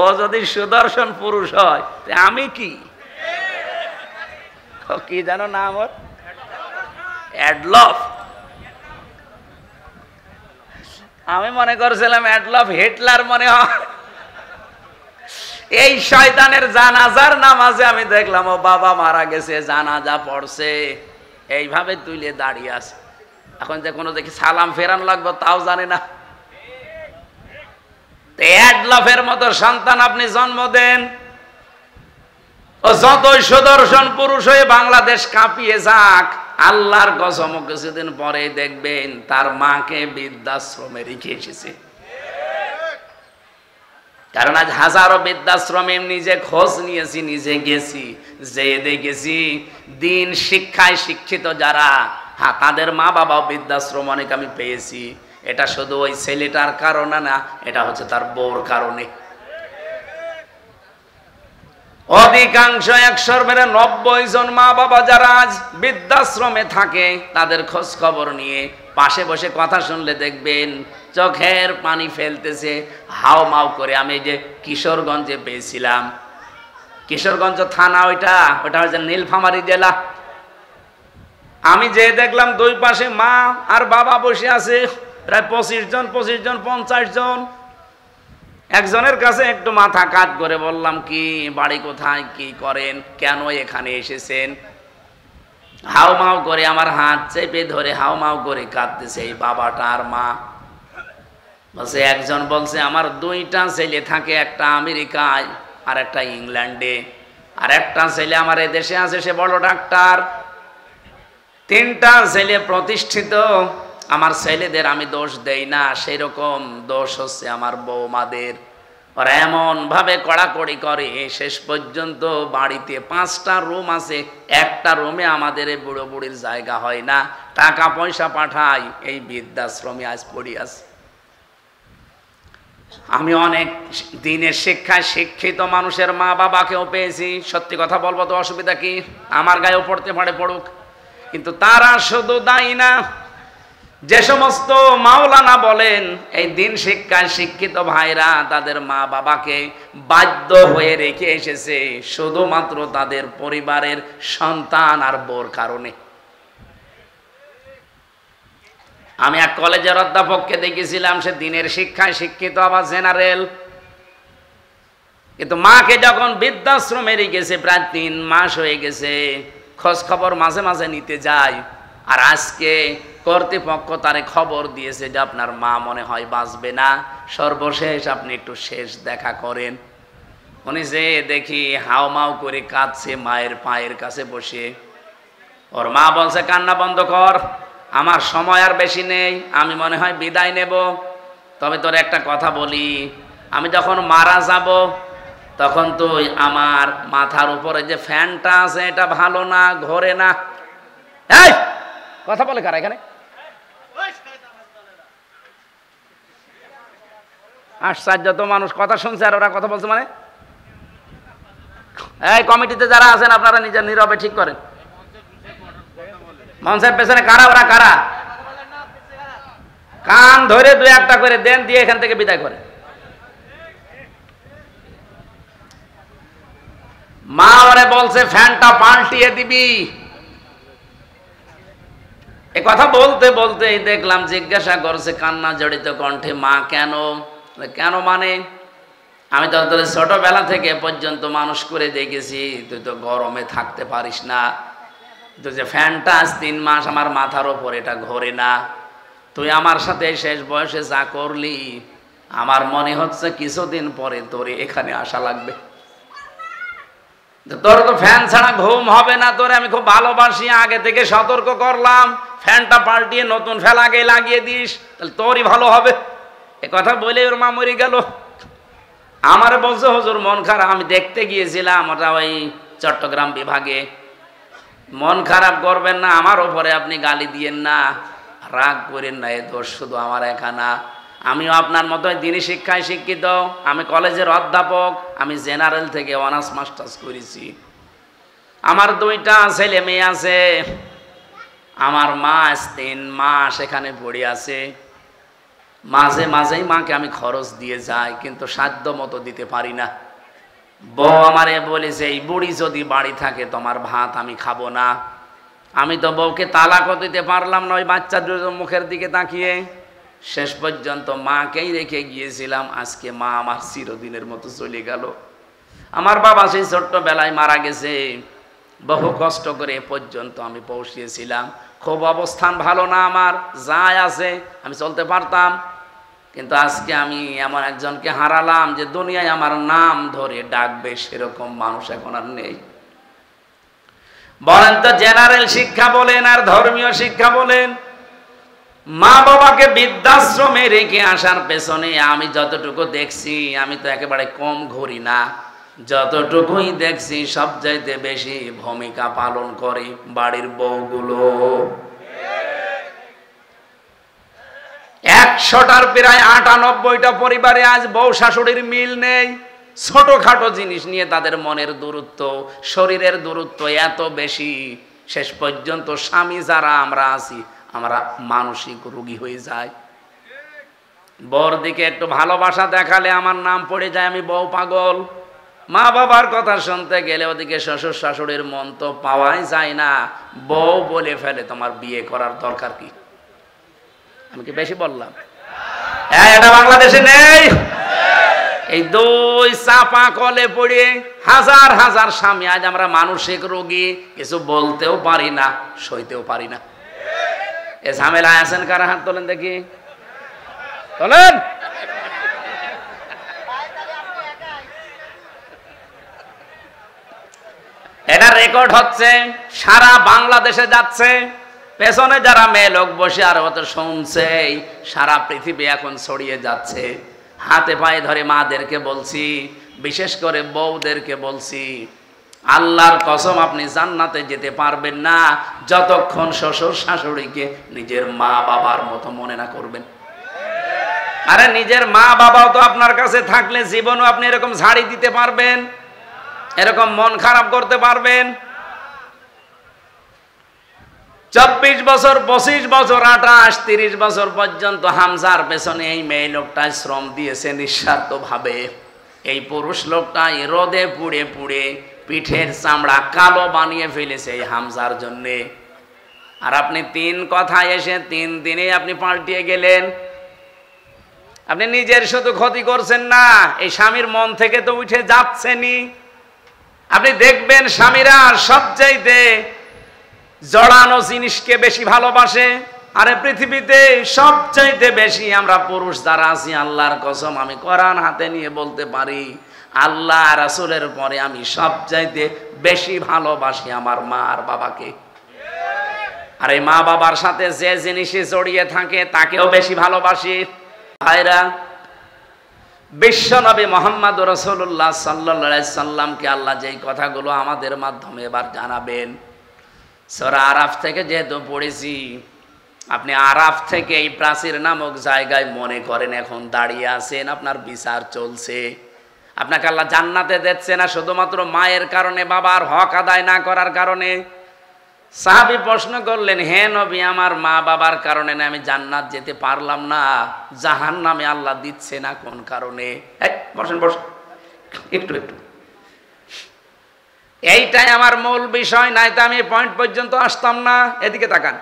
ও যদি সুদর্শন পুরুষ হয় আমি কি কি জানো নাম ওর? অ্যাডলফ। আমি মনে করছিলাম অ্যাডলফ হিটলার মনে হয়। এই শয়তানের জানাজার নামাজে আমি দেখলাম ও বাবা মারা গেছে, জানাজা পড়ছে, এইভাবে তুলে দাঁড়িয়ে আছে। এখন যে কোনো দেখি সালাম ফেরান লাগবে তাও জানে না। অ্যাডলফের মতো সন্তান আপনি জন্ম দেন, ও যতই সুদর্শন পুরুষ হয়ে বাংলাদেশ কাঁপিয়ে যাক, আল্লাহর কসম কিছুদিন পরে দেখবেন তার মাকে বৃদ্ধাশ্রমে রেখে এসেছে। কারণ আজ হাজারো বৃদ্ধাশ্রমে নিজে খোঁজ নিয়েছি, নিজে গেছি, যে দেখেছি দিন শিক্ষায় শিক্ষিত যারা, হ্যাঁ তাদের মা বাবাও বৃদ্ধাশ্রম অনেক আমি পেয়েছি। এটা শুধু ওই ছেলেটার কারণে না, এটা হচ্ছে তার বউর কারণে। অধিকাংশ 190 জন মা বাবা যারা আজ বৃদ্ধাশ্রমে থাকে তাদের খোঁজ খবর নিয়ে পাশে বসে কথা শুনলে দেখবেন চোখের পানি ফেলতেছে, হাও মাও করে। আমি যে কিশোরগঞ্জে পেয়েছিলাম, কিশোরগঞ্জ থানা, ওইটা হচ্ছে নীলফামারী জেলা। আমি যে দেখলাম দুই পাশে মা আর বাবা বসে আছে, প্রায় 25 জন 50 জন। একজনের কাছে একটু মাথা কাট করে বললাম, কি বাড়ি কোথায়, কি করেন, কেন এখানে এসেছেন? হাউমাউ করে আমার হাত চেপে ধরে হাউমাউ করে কাঁদতেছে এই বাবাটা আর মা। বলছে, একজন বলছে আমার 2টা ছেলে থাকে, একটা আমেরিকায় আর একটা ইংল্যান্ডে, আর একটা ছেলে আমার এদেশে আছে, সে বড় ডাক্তার। 3টা ছেলে প্রতিষ্ঠিত। আমার ছেলেদের আমি দোষ দেই না, সেরকম দোষ হচ্ছে আমার বৌমাদের। ওরা এমন ভাবে কড়াকড়ি করে, শেষ পর্যন্ত বাড়িতে 5টা রুম আছে, একটা রুমে আমাদের এই বুড়ো বুড়ির জায়গা হয় না, টাকা পয়সা পাঠাই, এই বৃদ্ধাশ্রমে আজ পড়ি আছে। আমি অনেক দিনের শিক্ষায় শিক্ষিত মানুষের মা বাবাকেও পেয়েছি। সত্যি কথা বলবো তো অসুবিধা কি? আমার গায়েও পড়তে পারে, পড়ুক, কিন্তু তারা শুধু দায়ী না। যে সমস্ত মাওলানা বলেন এই দিন শিক্ষায় শিক্ষিত ভাইরা তাদের মা বাবাকে বাধ্য হয়ে রেখে এসেছে শুধুমাত্র তাদের পরিবারের সন্তান আর বউর কারণে। আমি এক কলেজের অধ্যাপককে দেখেছিলাম, সে দিনের শিক্ষায় শিক্ষিত, আবার জেনারেল, কিন্তু মাকে যখন বৃদ্ধাশ্রমে রেখেছে প্রায় 3 মাস হয়ে গেছে, খোঁজ খবর মাঝে মাঝে নিতে যায়। আর আজকে কর্তৃপক্ষ তারে খবর দিয়েছে যে আপনার মা মনে হয় বাঁচবে না, সর্বশেষ আপনি একটু শেষ দেখা করেন। উনি যে দেখি হাউমাউ করে কাঁদছে মায়ের পায়ের কাছে বসে। ওর মা বলছে, কান্না বন্ধ কর, আমার সময় আর বেশি নেই, আমি মনে হয় বিদায় নেব। তবে তোর একটা কথা বলি, আমি যখন মারা যাব তখন তুই আমার মাথার উপরে যে ফ্যানটা আছে এটা ভালো না, ঘোরে না। এই কথা বলে কারা এখানে? আশ্চর্য তো, মানুষ কথা শুনছে আর ওরা কথা বলছে মানে। এই কমিটিতে যারা আছেন আপনারা নিজের নীরবে ঠিক করেন। মঞ্চের পেছনে কারা? ওরা কারা? কান ধরে 2-1টা করে দেন, দিয়ে এখান থেকে বিদায় করে। মা ওরে বলছে ফ্যানটা পাল্টিয়ে দিবি। এ কথা বলতে বলতে দেখলাম জিজ্ঞাসা করছে কান্না জড়িত কণ্ঠে, মা কেন? কেন মানে আমি তো তোর ছোটবেলা থেকে পর্যন্ত মানুষ করে দেখেছি, তুই তো গরমে থাকতে পারিস না, তো যে ফ্যানটা আজ 3 মাস আমার মাথার ওপর এটা ঘোরে না, তুই আমার সাথে শেষ বয়সে যা করলি আমার মনে হচ্ছে কিছুদিন পরে তোর এখানে আসা লাগবে। তোর তো ফ্যান ছাড়া ঘুম হবে না, তোরে আমি খুব ভালোবাসি, আগে থেকে সতর্ক করলাম, ফ্যানটা পাল্টিয়ে নতুন ফ্যান আগে লাগিয়ে দিস, তাহলে তোরই ভালো হবে। এ কথা বলে ওর মা মরে গেল। আমার বলছে হুজুর মন খারাপ, আমি দেখতে গিয়েছিলাম ওটা ওই চট্টগ্রাম বিভাগে। মন খারাপ করবেন না, আমার ওপরে আপনি গালি দিয়েন না, রাগ করেন না, এ দোষ শুধু আমার একা না, আমিও আপনার মতোই দিনই শিক্ষায় শিক্ষিত, আমি কলেজের অধ্যাপক, আমি জেনারেল থেকে অনার্স মাস্টার্স করেছি, আমার 2টা ছেলে মেয়ে আছে, আমার মা 3 মাস এখানে পড়ে আছে, মাঝে মাঝেই মাকে আমি খরচ দিয়ে যাই, কিন্তু সাধ্য মতো দিতে পারি না। বউ আমারে বলেছে এই বুড়ি যদি বাড়ি থাকে তোমার ভাত আমি খাবো না। আমি তো বউকে তালাকও দিতে পারলাম না ওই বাচ্চা দুটোর মুখের দিকে তাকিয়ে। শেষ পর্যন্ত মাকেই রেখে গিয়েছিলাম, আজকে মা আমার চিরদিনের মতো চলে গেল। আমার বাবা সেই ছোট্টবেলায় মারা গেছে, বহু কষ্ট করে এ পর্যন্ত আমি পৌঁছিয়েছিলাম, খুব অবস্থান ভালো না আমার, যাই আছে আমি চলতে পারতাম, কিন্তু আজকে আমি এমন একজনকে হারালাম যে দুনিয়ায় আমার নাম ধরে ডাকবে সেরকম মানুষ এখন আর নেই। বলেন তো জেনারেল শিক্ষা বলেন আর ধর্মীয় শিক্ষা বলেন, মা বাবাকে বৃদ্ধাশ্রমে রেখে আসার পেছনে আমি যতটুকু দেখছি, আমি তো একেবারে কম ঘুরি না, যতটুকুই দেখছি সবচাইতে বেশি ভূমিকা পালন করে বাড়ির বউগুলো। 100টার প্রায় 98টা পরিবারে আজ বউ শাশুড়ির মিল নেই। ছোটখাটো জিনিস নিয়ে তাদের মনের দূরত্ব, শরীরের দূরত্ব এত বেশি, শেষ পর্যন্ত স্বামী যারা আমরা আছি আমরা মানসিক রোগী হয়ে যাই। বউর দিকে একটু ভালোবাসা দেখালে আমার নাম পড়ে যায় আমি বউ পাগল। মা বাবার কথা শুনতে গেলে ওদিকে শ্বশুর শাশুড়ির মন তো পাওয়াই যায় না, বউ বলে ফেলে তোমার বিয়ে করার দরকার কি। আমি কি বেশি বললাম? এটা বাংলাদেশে নেই। এই 2 চাপা কলে পড়ে হাজার হাজার স্বামী আজ আমরা মানসিক রোগী, কিছু বলতেও পারি না, সইতেও পারি না। এ ঝামেলায় আছেন কারা? হাত তোলেন দেখি, তোলেন। এটা রেকর্ড হচ্ছে, সারা বাংলাদেশে যাচ্ছে, পেছনে যারা মেয়ে লোক বসে আর অত শুনছে, সারা পৃথিবী এখন ছড়িয়ে যাচ্ছে। হাতে পায়ে ধরে মাদেরকে বলছি, বিশেষ করে বউদেরকে বলছি, আল্লাহর কসম আপনি জান্নাতে যেতে পারবেন না যতক্ষণ শ্বশুর শাশুড়িকে নিজের মা বাবার মতো মনে না করবেন। আরে নিজের মা বাবাও তো আপনার কাছে থাকলে জীবনও আপনি এরকম ঝাড়ি দিতে পারবেন, এরকম মন খারাপ করতে পারবেন? 24 বছর 25 বছর 28 30 বছর পর্যন্ত হামজার পেছনে এই মেয়ে লোকটা শ্রম দিয়েছে নিঃস্বার্থ ভাবে। এই পুরুষ লোকটা রোদে পুড়ে পুড়ে পিঠের চামড়া কালো বানিয়ে ফেলেছে এই হামজার জন্যে। আর আপনি 3 কথায় এসে 3 দিনে আপনি পাল্টিয়ে গেলেন। আপনি নিজের শুধু ক্ষতি করছেন না, এই স্বামীর মন থেকে তো উঠে যাচ্ছেনই। আপনি দেখবেন স্বামীরা সবচাইতে জড়ানো জিনিসকে বেশি ভালোবাসে। আরে পৃথিবীতে সবচাইতে বেশি আমরা পুরুষ যারা আছি, আল্লাহর কসম আমি কোরআন হাতে নিয়ে বলতে পারি, আল্লাহ রাসূলের পরে আমি সবচাইতে বেশি ভালোবাসি আমার মা আর বাবাকে। আর এই মা বাবার সাথে যে জিনিসে জড়িয়ে থাকে তাকেও বেশি ভালোবাসি। ভাইরা, বিশ্বনবী মুহাম্মদ রাসূলুল্লাহ সাল্লাল্লাহু আলাইহি সাল্লামকে আল্লাহ যেই কথাগুলো আমাদের মাধ্যমে এবার জানাবেন, সূরা আরাফ থেকে যেহেতু পড়েছি, আপনি আরাফ থেকে এই প্রাচীর নামক জায়গায় মনে করেন এখন দাঁড়িয়ে আছেন, আপনার বিচার চলছে। আপনাকে আল্লাহ জান্নাতে দিচ্ছে না শুধুমাত্র মায়ের কারণে, বাবার হক আদায় না করার কারণে। সাহাবী প্রশ্ন করলেন, হে নবী, আমার মা বাবার কারণে না আমি জান্নাত যেতে পারলাম না, জাহান্নামে আল্লাহ দিচ্ছে না কোন কারণে? বসেন বসেন একটু একটু, এইটাই আমার মূল বিষয়, নাই তো আমি পয়েন্ট পর্যন্ত আসতাম না। এদিকে তাকান,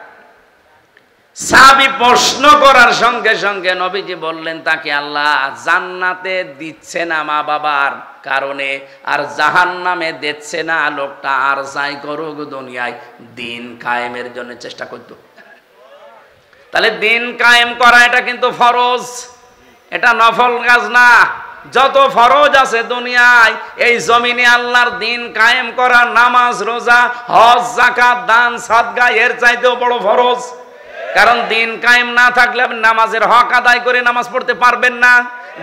সাহাবী প্রশ্ন করার সঙ্গে সঙ্গে নবীজি বললেন তাকে আল্লাহ জান্নাতে দিচ্ছে না মা বাবার কারণে, আর জাহান্নামে দিচ্ছে না, লোকটা আর যাই করুক দুনিয়ায় দিন কায়েমের জন্য চেষ্টা করত। তাহলে দিন কায়েম করা এটা কিন্তু ফরজ, এটা নফল কাজ না। যত ফরজ আছে দুনিয়ায়, এই জমিনে আল্লাহর দিন কায়েম করা, নামাজ রোজা হজ যাকাত দান সাদকা এর চাইতেও বড় ফরজ। কারণ দিন কায়েম না থাকলে আপনি নামাজের হক আদায় করে নামাজ পড়তে পারবেন না,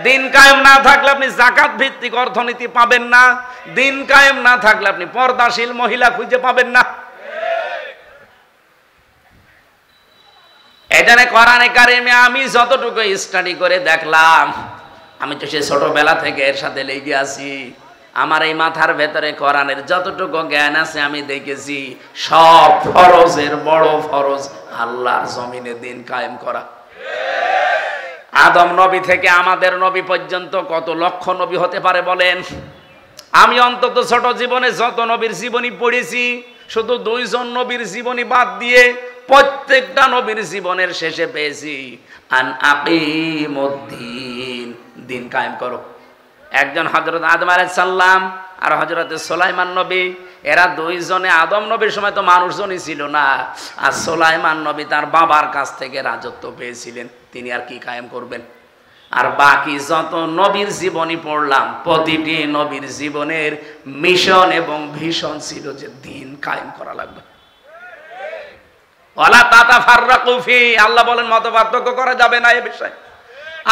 দিন কায়েম না থাকলে আপনি জাকাত ভিত্তিক অর্থনীতি পাবেন না, দিন কায়েম না থাকলে আপনি পর্দাশীল মহিলা খুঁজে পাবেন না। এখানে কোরআনে কারিমে আমি যতটুকু স্টাডি করে দেখলাম, আমি তো সে ছোটবেলা থেকে এর সাথে লেগে আছি, আমার এই মাথার ভেতরে কোরআনের যতটুকু জ্ঞান আছে আমি দেখেছি সব ফরজের বড় ফরজ আল্লাহর জমিনে দিন কায়েম করা। আদম নবী থেকে আমাদের নবী পর্যন্ত কত লক্ষ নবী হতে পারে বলেন? আমি অন্তত ছোট জীবনে যত নবীর জীবনী পড়েছি, শুধু 2 জন নবীর জীবনী বাদ দিয়ে প্রত্যেকটা নবীর জীবনের শেষে পেয়েছি আন আকিমুদ্দিন, দিন কায়েম করো। একজন হযরত আদম আলাইহিস সালাম আর হযরত সুলাইমান নবী, এরা 2 জনে আদম নবীর সময় তো মানুষজনই ছিল না, আর সুলাইমান নবী তার বাবার কাছ থেকে রাজত্ব পেয়েছিলেন, তিনি আর কি কায়েম করবেন? আর বাকি যত নবীর জীবনী পড়লাম, প্রতিটি নবীর জীবনের মিশন এবং ভিশন ছিল যে দিন কায়েম করা লাগবে। ওয়ালা তাতাফাররাকু ফি, আল্লাহ বলেন মতপার্থক্য করা যাবে না এই বিষয়ে।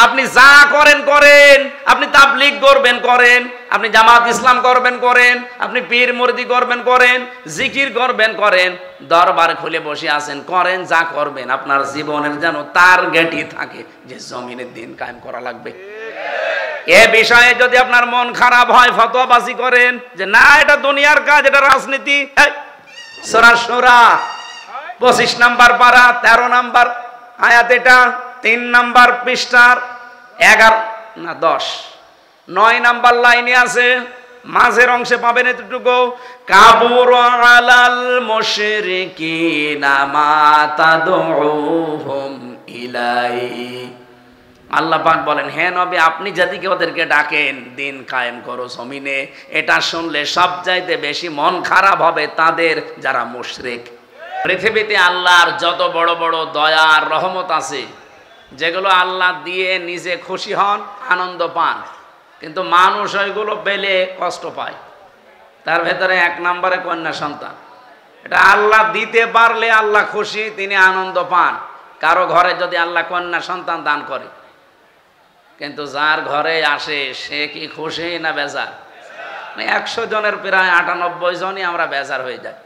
আপনি যা করেন করেন, আপনি তাবলীগ করবেন করেন, আপনি জামাত ইসলাম করবেন করেন, আপনি পীর মুরিদি করবেন করেন, জিকির করবেন করেন, দরবার খুলে বসে আছেন করেন, যা করবেন আপনার জীবনের যেন টার্গেটই থাকে যে জমিনের দিন কায়েম করা লাগবে। এ বিষয়ে যদি আপনার মন খারাপ হয়, ফতোয়াবাজি করেন যে না এটা দুনিয়ার কাজ, এটা রাজনীতি, সূরা শুরা 25 নম্বর পারা 13 নম্বর আয়াত, এটা 3 নম্বর পৃষ্ঠার 11 না 10 9 নম্বর লাইনে আছে, মাঝের অংশে পাবেন এতটুকু, কাবুর আলাল মুশরিকিনা মা তাদউহুম ইলাই। আল্লাহ পাক বলেন, হে নবী আপনি যাদেরকে ওদেরকে ডাকেন দিন কায়েম করো জমিনে, এটা শুনলে সবচাইতে বেশি মন খারাপ হবে তাদের যারা মুশরিক। পৃথিবীতে আল্লাহর যত বড় বড় দয়া আর রহমত আছে, যেগুলো আল্লাহ দিয়ে নিজে খুশি হন, আনন্দ পান, কিন্তু মানুষ ওইগুলো পেলে কষ্ট পায়। তার ভেতরে 1 নম্বরে কন্যা সন্তান, এটা আল্লাহ দিতে পারলে আল্লাহ খুশি, তিনি আনন্দ পান। কারো ঘরে যদি আল্লাহ কন্যা সন্তান দান করে, কিন্তু যার ঘরে আসে সে কি খুশি না বেজার? 100 জনের প্রায় 98 জনই আমরা বেজার হয়ে যাই।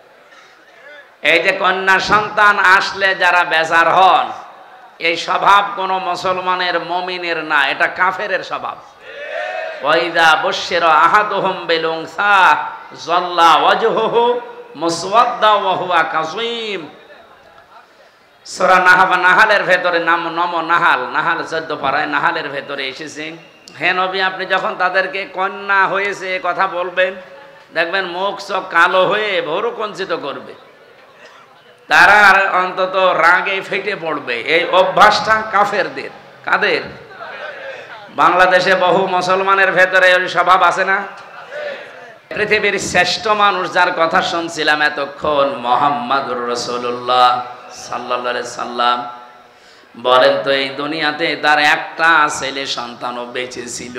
এই যে কন্যা সন্তান আসলে যারা বেজার হন, এই স্বভাব কোনো মুসলমানের মুমিনের না, এটা কাফেরের স্বভাব। ওয়াইদা বুশিরা আহাদুহুম বিল উনসা যাল্লা ওয়াজহুহু মুসওয়াদ্দা ওয়া হুয়া কাযীম। সূরা নাহালের ভেতরে নাম নাহাল 14 পারায় নাহালের ভেতরে এসেছে, হে নবী আপনি যখন তাদেরকে কন্যা হয়েছে কথা বলবেন, দেখবেন মুখ চোখ কালো হয়ে ভৌরকঞ্চিত করবে, তারা অন্তত রাগে ফেটে পড়বে। এই অভ্যাসটা কাফেরদের। কাদের? বাংলাদেশে বহু মুসলমানের ভেতরে ওই স্বভাব আছে না? পৃথিবীর শ্রেষ্ঠ মানুষ যার কথা শুনছিলাম এতক্ষণ, মুহাম্মাদুর রাসূলুল্লাহ সাল্লাল্লাহু আলাইহি সাল্লাম, বলেন তো এই দুনিয়াতে তার একটা ছেলে সন্তানও বেঁচে ছিল?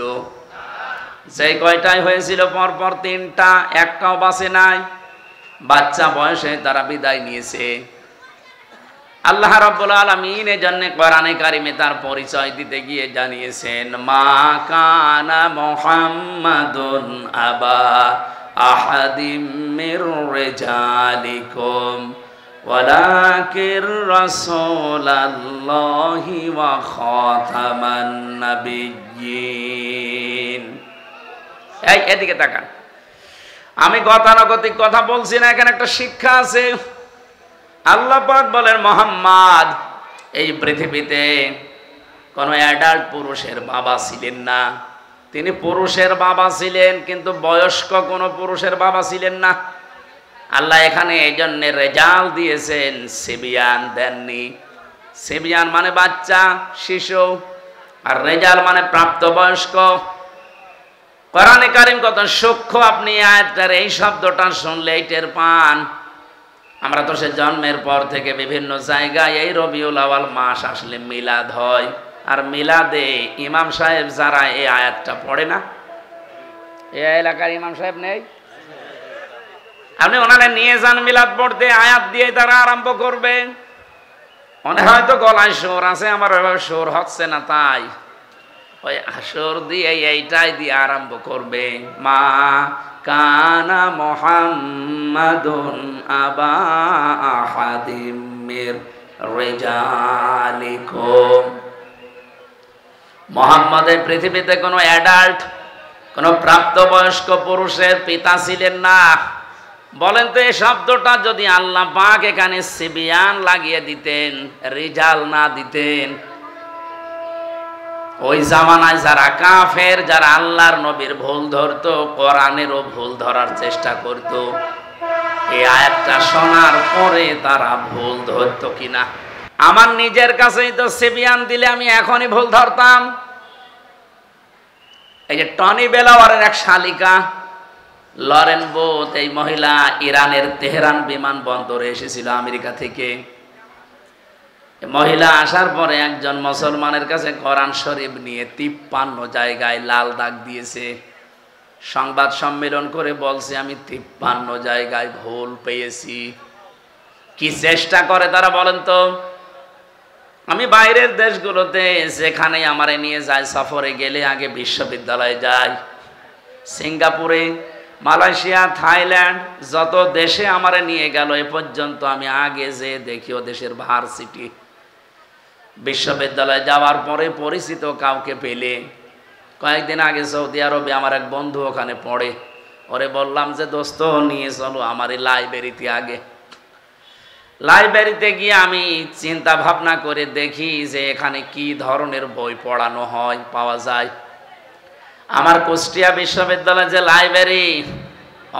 যে কয়টাই হয়েছিল পরপর 3টা, একটাও বাঁচে নাই। বাচ্চা বয়সে তারা বিদায় নিয়েছে। আল্লাহ রাব্বুল আলামিন এজন্য কোরআনে কারিমে তার পরিচয় দিতে গিয়ে জানিয়েছেন, মা কানা মুহাম্মাদুন আবা আহাদিম মির রিজালিকুম ওয়ালাকির রাসূলুল্লাহি ওয়া খাতামান নাবিয়্যিন। এই এদিকে তাকান, আমি গতানুগতিক কথা বলছি না, এখানে একটা শিক্ষা আছে। আল্লাহ পাক বলেন মুহাম্মদ এই পৃথিবীতে কোন অ্যাডাল্ট পুরুষের বাবা ছিলেন না, তিনি পুরুষের বাবা ছিলেন কিন্তু বয়স্ক কোন পুরুষের বাবা ছিলেন না। আল্লাহ এখানে এই জন্য রেজাল দিয়েছেন, সিবিয়ান দেননি। সিবিয়ান মানে বাচ্চা, শিশু, আর রেজাল মানে প্রাপ্তবয়স্ক। কোরআনে কারীম কত সূক্ষ্ম, আপনি আয়াতটার এই শব্দটা শুনলে টের পান। আমরা তো সে জন্মের পর থেকে বিভিন্ন জায়গায় এই রবিউল আউয়াল মাস আসলে মিলাদ হয়, আর মিলাদে ইমাম সাহেব যারা এই আয়াতটা পড়ে না, এই এলাকার ইমাম সাহেব নেই, আপনি ওনারা নিয়ে যান মিলাদ পড়তে, আয়াত দিয়ে তারা আরম্ভ করবে। মনে হয়তো গলায় সুর আছে, আমার ওইভাবে সুর হচ্ছে না, তাই ওই সুর দিয়ে এইটাই দিয়ে আরম্ভ করবে। মা কানা মুহাম্মাদুন আবা আহাদিম মির রিজালিকুম। মুহাম্মদের পৃথিবীতে কোনো অ্যাডাল্ট, কোনো প্রাপ্তবয়স্ক পুরুষের পিতা ছিলেন না। বলেন তো এই শব্দটা যদি আল্লাহ পাক এখানে সিবিয়ান লাগিয়ে দিতেন, রিজাল না দিতেন, ওই জামানায় যারা কাফের, যারা আল্লাহর নবীর ভুল ধরতো, কোরআনেরও ভুল ধরার চেষ্টা করত, এই আয়াতটা শোনার পরে তারা ভুল ধরতো কিনা? আমার নিজের কাছেই তো সিবিয়ান দিলে আমি এখনই ভুল ধরতাম। এই যে টনি বেলাওয়ারের এক শালিকা লরেন বোথ, এই মহিলা ইরানের তেহরান বিমানবন্দরে এসেছিল আমেরিকা থেকে। মহিলা আসার পরে একজন মুসলমানের কাছে কোরআন শরীফ নিয়ে 53 জায়গায় লাল দাগ দিয়েছে। সংবাদ সম্মেলন করে বলছে, আমি 53 জায়গায় ভুল পেয়েছি। কি চেষ্টা করে তারা বলেন তো? আমি বাইরের দেশগুলোতে যেখানে আমারে নিয়ে যায়, সফরে গেলে আগে বিশ্ববিদ্যালয়ে যাই, সিঙ্গাপুরে, মালয়েশিয়া, থাইল্যান্ড, যত দেশে আমারে নিয়ে গেল এ পর্যন্ত আমি আগে যে দেখি ও দেশের ভার্সিটি, বিশ্ববিদ্যালয়ে যাওয়ার পরে পরিচিত কাউকে পেলে, কয়েকদিন আগে সৌদি আরবে আমার এক বন্ধু ওখানে পড়ে, ওরে বললাম যে দোস্ত নিয়ে চলো আমার এই লাইব্রেরিতে। আগে লাইব্রেরিতে গিয়ে আমি চিন্তা ভাবনা করে দেখি যে এখানে কি ধরনের বই পড়ানো হয়, পাওয়া যায়। আমার কুষ্টিয়া বিশ্ববিদ্যালয়ের যে লাইব্রেরি,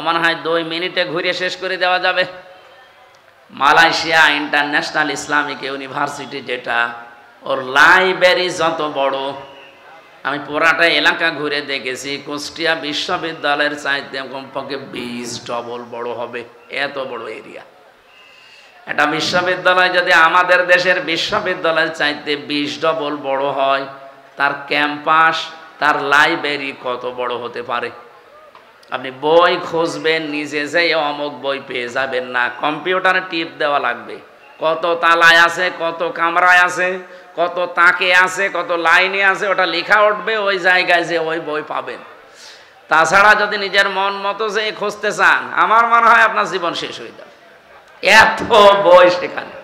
মনে হয় 2 মিনিটে ঘুরে শেষ করে দেওয়া যাবে। মালয়েশিয়া ইন্টারন্যাশনাল ইসলামিক ইউনিভার্সিটি, যেটা, ওর লাইব্রেরি যত বড়, আমি পুরাটা এলাকা ঘুরে দেখেছি, কুষ্টিয়া বিশ্ববিদ্যালয়ের চাইতে কমপক্ষে 20 ডবল বড় হবে, এত বড় এরিয়া। এটা বিশ্ববিদ্যালয় যদি আমাদের দেশের বিশ্ববিদ্যালয়ের চাইতে 20 ডবল বড় হয়, তার ক্যাম্পাস, তার লাইব্রেরি কত বড় হতে পারে? আপনি বই খুঁজবেন, নিজে যেয়ে অমুক বই পেয়ে যাবেন না, কম্পিউটারে টিপ দেওয়া লাগবে, কত তালায় আছে, কত কামরায় আছে, কত তাকে আছে, কত লাইনে আছে, ওটা লেখা উঠবে, ওই জায়গায় যে ওই বই পাবেন। তাছাড়া যদি নিজের মন মতো যে খুঁজতে চান, আমার মনে হয় আপনার জীবন শেষ হয়ে যাবে, এত বই সেখানে।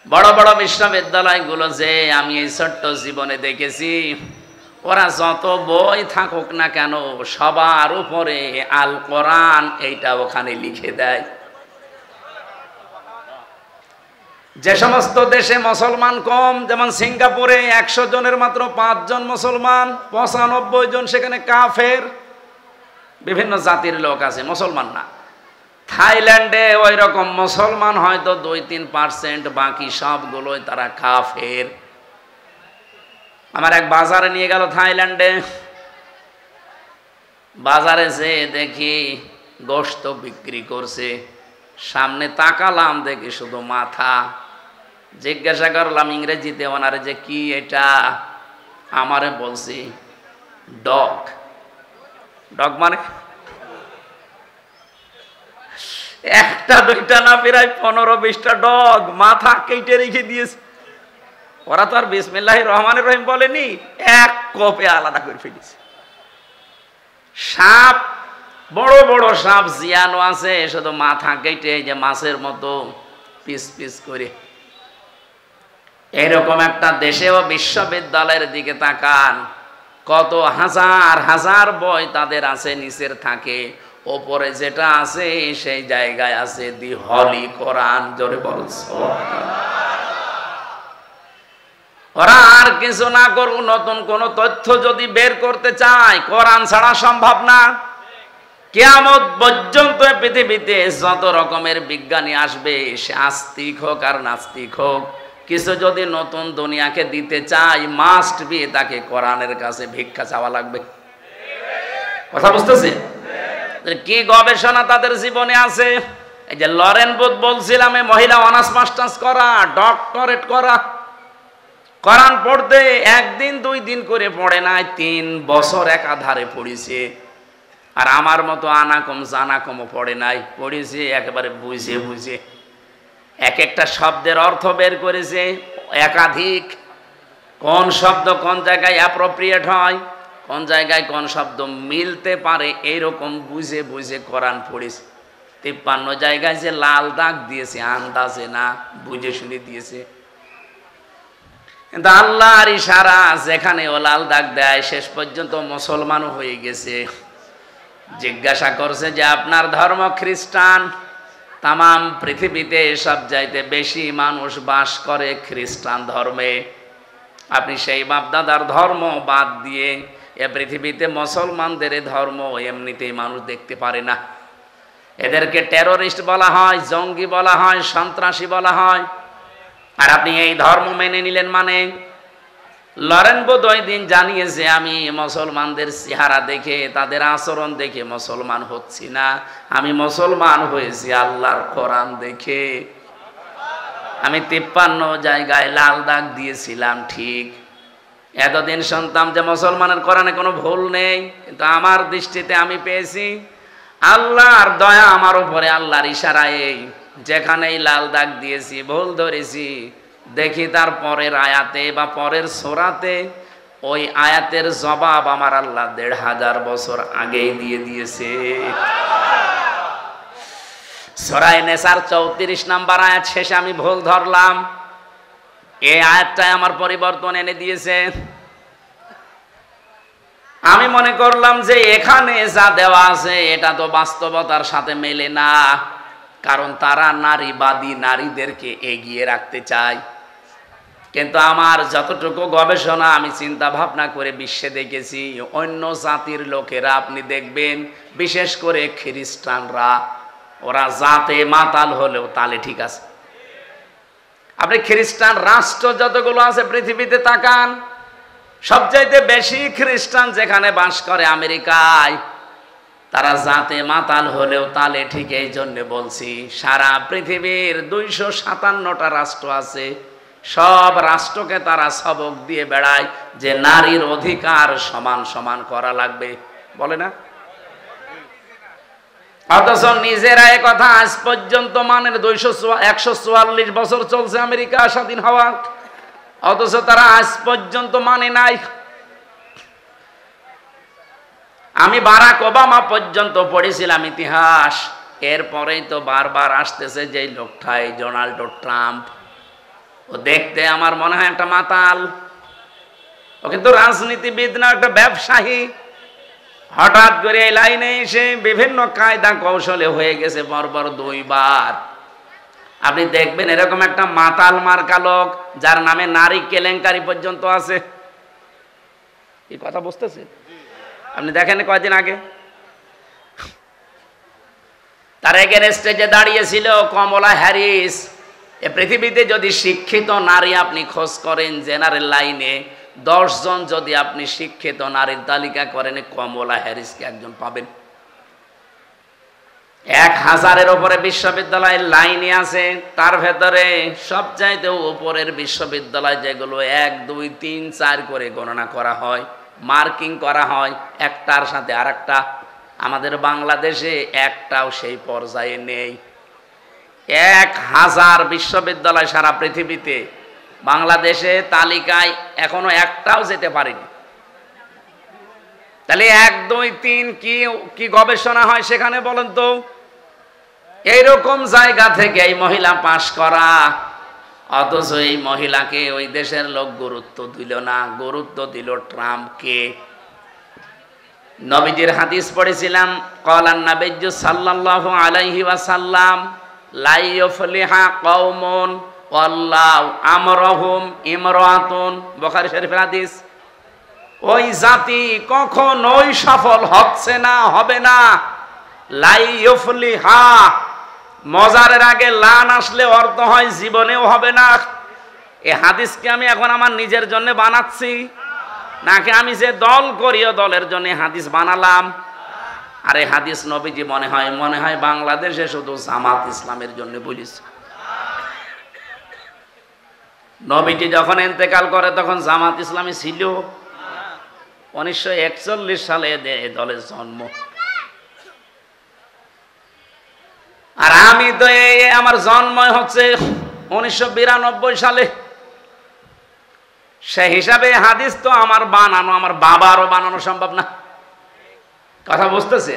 বড় বড় বিশ্ববিদ্যালয়গুলো যে আমি এই ছোট্ট জীবনে দেখেছি, ওরা যত বই থাকুক না কেন, সবার উপরে আল কোরআন এইটা ওখানে লিখে দেয়। যে সমস্ত দেশে মুসলমান কম, যেমন সিঙ্গাপুরে 100 জনের মাত্র 5 জন মুসলমান, 95 জন সেখানে কাফের, বিভিন্ন জাতির লোক আছে, মুসলমান না। থাইল্যান্ডে ওই রকম মুসলমান হয়তো 2-3%, বাকি সবগুলোই তারা কাফের। আমার এক বাজারে নিয়ে গেল থাইল্যান্ডে, বাজারে যে দেখি গোশত বিক্রি করছে, সামনে তাকালাম দেখি শুধু মাথা। জিজ্ঞাসা করলাম ইংরেজিতে ওনারে যে কি এটা, আমারে বলছি ডগ। ডগ মানে একটা দুইটা না, প্রায় 15-20টা ডগ মাথা কেটে রেখে দিয়েছে। ওরা তো আর বিসমিল্লাহির রহমানির রহিম বলেনি, এক কোপে আলাদা করে ফেলেছে। সাপ, বড় বড় সাপ জিয়ানো আছে, শুধু মাথা কেটে যে মাছের মতো পিস পিস করে। এরকম একটা দেশেও বিশ্ববিদ্যালয়ের দিকে তাকান, কত হাজার হাজার বই তাদের আছে, নিচের থাকে, ওপরে যেটা আছে সেই জায়গায় আছে দি হলি কোরআন। জোরে বলছ। ওরা আর কিছু না করুক, নতুন কোন তথ্য যদি বের করতে চায়, কোরআন ছাড়া সম্ভব না। কিয়ামত পর্যন্ত পৃথিবীতে যত রকমের বিজ্ঞানী আসবে, সে আস্তিক হোক আর নাস্তিক হোক, কিছু যদি নতুন দুনিয়াকে দিতে চাই, মাস্ট বি তাকে কোরআনের কাছে ভিক্ষা চাওয়া লাগবে। কথা বুঝতেছে? কি গবেষণা তাদের জীবনে আছে। এই যে লরেন বুথ বলছিলাম, এই মহিলা অনার্স মাস্টার্স করা, ডক্টরেট করা, কোরআন পড়তে একদিন 2 দিন করে পড়ে নাই, 3 বছর একাধারে পড়িছে। আর আমার মতো আনাকম জানাকমও পড়ে নাই, পড়েছে একেবারে বুঝে বুঝে। এক একটা শব্দের অর্থ বের করেছে, একাধিক, কোন শব্দ কোন জায়গায় অ্যাপ্রোপ্রিয়েট হয়, কোন জায়গায় কোন শব্দ মিলতে পারে, এইরকম বুঝে বুঝে কোরআন পড়েছে। 53 জায়গায় যে লাল দাগ দিয়েছে, আন্দাজে না, বুঝে শুনে দিয়েছে। কিন্তু আল্লাহর ইশারা, যেখানে ও লাল দাগ দেয়, শেষ পর্যন্ত মুসলমানও হয়ে গেছে। জিজ্ঞাসা করছে যে আপনার ধর্ম খ্রিস্টান, তামাম পৃথিবীতে সব চাইতে বেশি মানুষ বাস করে খ্রিস্টান ধর্মে, আপনি সেই বাপদাদার ধর্ম বাদ দিয়ে এ পৃথিবীতে মুসলমানদের ধর্ম এমনিতেই মানুষ দেখতে পারে না। এদেরকে টেরোরিস্ট বলা হয়, জঙ্গি বলা হয়, সন্ত্রাসী বলা হয়। আর আপনি এই ধর্ম মেনে নিলেন মানে? লরেন বুথ ওই দিন জানিয়েছে, আমি মুসলমানদের চেহারা দেখে, তাদের আচরণ দেখে মুসলমান হচ্ছি না, আমি মুসলমান হয়েছি আল্লাহর কোরআন দেখে। আমি 53 জায়গায় লাল দাগ দিয়েছিলাম, ঠিক। এতদিন শুনতাম যে মুসলমানের কোরআনে কোনো ভুল নেই, কিন্তু আমার দৃষ্টিতে আমি পেয়েছি আল্লাহর দয়া আমার উপরে, আল্লাহর ইশারায় যেখানেই লাল দাগ দিয়েছি, ভুল ধরেছি, দেখি তার পরের আয়াতে বা পরের সূরাতে ওই আয়াতের জবাব আমার আল্লাহ 1500 বছর আগেই দিয়ে দিয়েছে। সূরা নেসার 34 নম্বর আয়াত শেষে আমি ভুল ধরলাম, এই আয়াতটাই আমার পরিবর্তন এনে দিয়েছে। আমি মনে করলাম যে এখানে যা দেওয়া আছে এটা তো বাস্তবতার সাথে মেলে না, কারণ তারা নারীবাদী, নারীদেরকে এগিয়ে রাখতে চায়। কিন্তু আমার যতটুকু গবেষণা, আমি চিন্তা ভাবনা করে বিশ্বে দেখেছি, অন্য জাতির লোকেরা আপনি দেখবেন, বিশেষ করে খ্রিস্টানরা, ওরা জাতে মাতাল হলেও তালে ঠিক আছে। আপনি খ্রিস্টান রাষ্ট্র যতগুলো আছে পৃথিবীতে তাকান, সবচাইতে বেশি খ্রিস্টান যেখানে বাস করে আমেরিকায়, তারা জাতে মাতাল হলেও তালে ঠিক। এই জন্য বলছি, সারা পৃথিবীর 257টা রাষ্ট্র আছে, সব রাষ্ট্রকে তারা সবক দিয়ে বেড়ায় যে নারীর অধিকার সমান সমান করা লাগবে, বলে না? অথচ নিজেরা এ কথা আজ পর্যন্ত মানেন। 144 বছর চলছে আমেরিকা স্বাধীন হওয়া, অথচ তারা আজ পর্যন্ত মানে নাই। আমি বারাক ওবামা পর্যন্ত পড়েছিলাম ইতিহাস, এরপরেই তো বারবার আসতেছে যে লোকটা, এই ডোনাল্ড ট্রাম্প। ও দেখতে আমার মনে হয় একটা মাতাল, ও কিন্তু রাজনীতিবিদ না, একটা ব্যবসায়ী। হঠাৎ করে এই লাইনে এসে বিভিন্ন কায়দা কৌশলে হয়ে গেছে পরপর 2 বার। আপনি দেখবেন এরকম একটা মাতাল মার্কা লোক, যার নামে নারী কেলেঙ্কারি পর্যন্ত আছে। এই কথা বুঝতেছে? আপনি দেখেন কয়েকদিন আগে তার এগেনস্টে যে দাঁড়িয়েছিল কমলা হ্যারিস। এ পৃথিবীতে যদি শিক্ষিত নারী আপনি খোঁজ করেন জেনারেল লাইনে, 10 জন যদি আপনি শিক্ষিত নারীর তালিকা করেন, কমলা হ্যারিসকে একজন পাবেন। 1000-এর উপরে বিশ্ববিদ্যালয়ের লাইনে আছে, তার ভেতরে সবচাইতে উপরের বিশ্ববিদ্যালয় যেগুলো 1, 2, 3, 4 করে গণনা করা হয়, মার্কিং করা হয় একটার সাথে আরেকটা। আমাদের বাংলাদেশে একটাও সেই পর্যায়ে নেই। 1000 বিশ্ববিদ্যালয় সারা পৃথিবীতে, বাংলাদেশে তালিকায় এখনো একটাও যেতে পারেনি। তাহলে 1, 2, 3 কি গবেষণা হয় সেখানে বলেন তো? এইরকম জায়গা থেকে এই মহিলা পাশ করা, অথচ এই মহিলাকে ওই দেশের লোক গুরুত্ব দিল না, গুরুত্ব দিল ট্রাম্পকে। নবীজির হাদিস পড়েছিলাম, ক্বালান নাবিয়্যু সাল্লাল্লাহু আলাইহি ওয়াসাল্লাম, লা ইউফলিহা কওমুন ওয়াল্লাহু আমরুহুম ইমরাতুন, বুখারী শরীফের হাদিস। ওই জাতি কখনোই সফল হচ্ছে না, হবে না, লাই ইউফলিহা, মজারের আগে লান আসলে অর্থ হয় জীবনেও হবে না। এই হাদিসকে আমি এখন আমার নিজের জন্য বানাচ্ছি নাকি আমি যে দল করি ও দলের জন্য হাদিস বানালাম? আর এই হাদিস নবীজি মনে হয় বাংলাদেশে শুধু জামাত ইসলামের জন্য বলিস। নবীজি যখন ইন্তেকাল করে তখন জামাত ইসলামী ছিল? 1941 সালে দলের জন্ম। আর আমি তো আমার জন্ম হচ্ছে 1992 সালে। সে হিসাবে হাদিস তো আমার বানানো, আমার বাবারও বানানো সম্ভব না। কথা বুঝতেছে?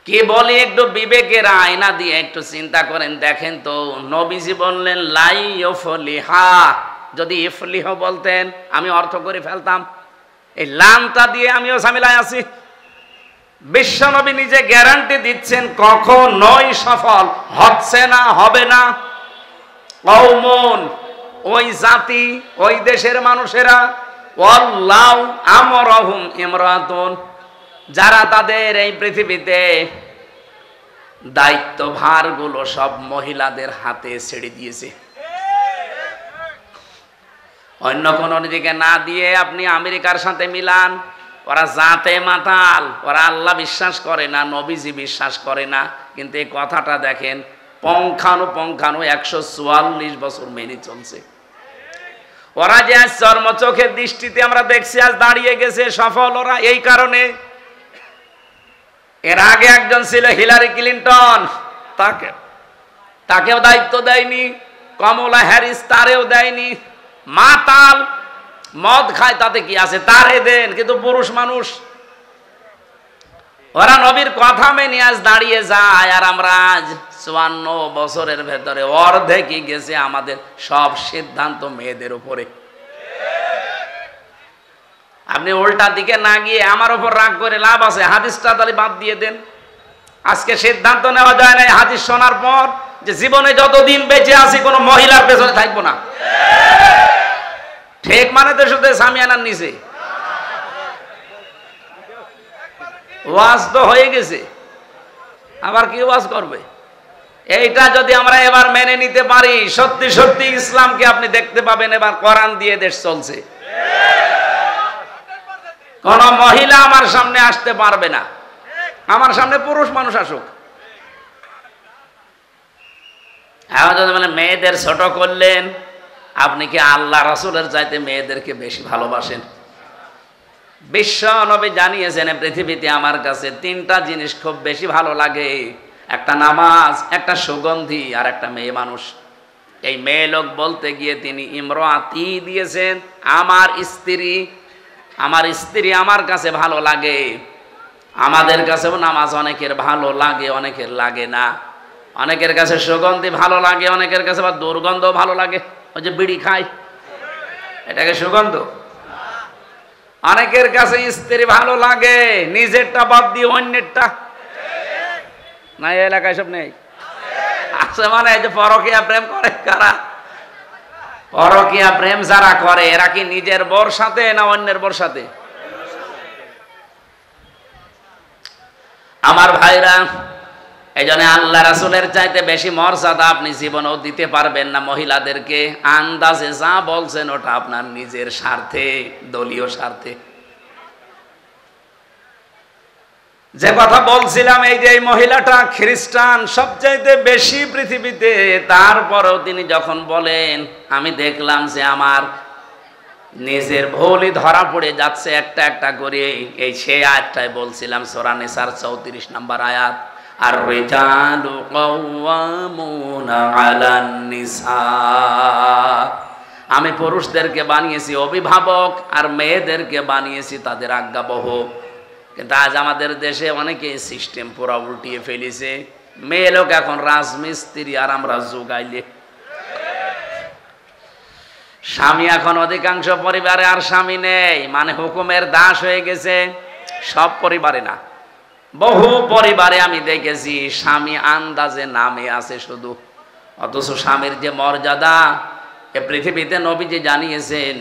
কি বলি একটু বিবেকের আয়না দিয়ে একটু চিন্তা করেন, দেখেন তো। নবীজি বললেন লাই ইফলিহা, যদি ইফলিহ বলতেন আমি অর্থ করে ফেলতাম। এই লামটা দিয়ে আমিও ঝামেলায় আছি। বিশ্বনবী নিজে গ্যারান্টি দিচ্ছেন কখনোই সফল হচ্ছে না, হবে না। কওমুন, ওই জাতি, ওই দেশের মানুষেরা, ওয়াল্লাহু আমরাহুম ইমরাতুন, যারা তাদের এই পৃথিবীতে দায়িত্বভারগুলো সব মহিলাদের হাতে ছেড়ে দিয়েছে। অন্য কোন দিকে না দিয়ে আপনি আমেরিকার সাথে মিলান, ওরা জাতে মাতাল, ওরা আল্লাহ বিশ্বাস করে না, নবীজি বিশ্বাস করে না। কিন্তু এই কথাটা দেখেন পঙ্খানু 144 বছর মেনে চলছে। ওরা যে আজ চর্মচোখের দৃষ্টিতে আমরা দেখছি আজ দাঁড়িয়ে গেছে সফল, ওরা এই কারণে। এর আগে একজন ছিল হিলারি ক্লিনটন, তাকেও দায়িত্ব দেয়নি। কমলা হ্যারিস, তারেও দেয়নি। মাতাল, মদ খায়, তাতে কি আছে, তারে দেন। কিন্তু পুরুষ মানুষ, ওরা নবীর কথা মেনে আজ দাঁড়িয়ে যায়। আর আমরা আজ 54 বছরের ভেতরে অর্ধেকই গেছে আমাদের সব সিদ্ধান্ত মেয়েদের উপরে। আপনি উল্টা দিকে না গিয়ে আমার উপর রাগ করে লাভ আছে? হাদিসটা তাহলে বাদ দিয়ে দেন। আজকে সিদ্ধান্ত নেওয়া যায় না হাদিস শোনার পর যে জীবনে যতদিন বেঁচে আছি কোনো মহিলার পেছনে থাকবো না। ঠিক মানে তো শুধু সামিয়ানার নিচে ওয়াজ তো হয়ে গেছে, আবার কি ওয়াজ করবে? এইটা যদি আমরা এবার মেনে নিতে পারি, সত্যি সত্যি ইসলামকে আপনি দেখতে পাবেন এবার কোরআন দিয়ে দেশ চলছে। কোন মহিলা আমার সামনে আসতে পারবে না, আমার সামনে পুরুষ মানুষ আসুক। এখন যদি মানে মেয়েদের ছোট করলেন, আপনি কি আল্লাহ রাসূলের চাইতে মেয়েদেরকে বেশি ভালোবাসেন? বিশ্ব নবী জানিয়েছেন পৃথিবীতে আমার কাছে 3টা জিনিস খুব বেশি ভালো লাগে, একটা নামাজ, একটা সুগন্ধি, আর একটা মেয়ে মানুষ। এই মেয়ে লোক বলতে গিয়ে তিনি ইমরাতি দিয়েছেন, আমার স্ত্রী। আমার স্ত্রী আমার কাছে ভালো লাগে। আমাদের কাছেও নামাজ অনেকের ভালো লাগে, অনেকের লাগে না। অনেকের কাছে সুগন্ধি ভালো লাগে, অনেকের কাছে আবার দুর্গন্ধ ভালো লাগে। ওই যে বিড়ি খায়, এটাকে সুগন্ধ। অনেকের কাছে স্ত্রী ভালো লাগে, নিজেরটা বাদ দিয়ে অন্যেরটা। না এই এলাকায় সব নেই? আছে মানে এই যে পরকীয়া প্রেম করে কারা? পরকীয়া প্রেম যারা করে এরা কি নিজের বর সাথে না অন্যের বর সাথে? আমার ভাইরা, এই জন্য আল্লাহ রাসূলের চাইতে বেশি মর্যাদা আপনি জীবনেও দিতে পারবেন না মহিলাদেরকে। আন্দাজে যা বলছেন ওটা আপনার নিজের স্বার্থে, দলীয় স্বার্থে। যে কথা বলছিলাম, এই যে এই মহিলাটা খ্রিস্টান সবচাইতে বেশি পৃথিবীতে, তারপরেও তিনি যখন বলেন আমি দেখলাম যে আমার নিজের ভুলই ধরা পড়ে যাচ্ছে একটা একটা করে, এই সেই আয়াতটাই বলছিলাম, সূরা নিসার 34 নম্বর আয়াত, আর রিজালু কাওয়ামুনা আলান নিসা। আমি পুরুষদেরকে বানিয়েছি অভিভাবক আর মেয়েদেরকে বানিয়েছি তাদের আজ্ঞাবহ। কিন্তু আজ আমাদের দেশে অনেকে সিস্টেম পুরো উল্টিয়ে ফেলেছে। মেয়ে লোক এখন রাজমিস্ত্রি আর আমরা যোগাইলে। স্বামী এখন অধিকাংশ পরিবারে আর স্বামী নেই, মানে হুকুমের দাস হয়ে গেছে। সব পরিবারে না, বহু পরিবারে আমি দেখেছি স্বামী আন্দাজে নামে আছে শুধু, অথচ স্বামীর যে মর্যাদা এ পৃথিবীতে নবীজি জানিয়েছেন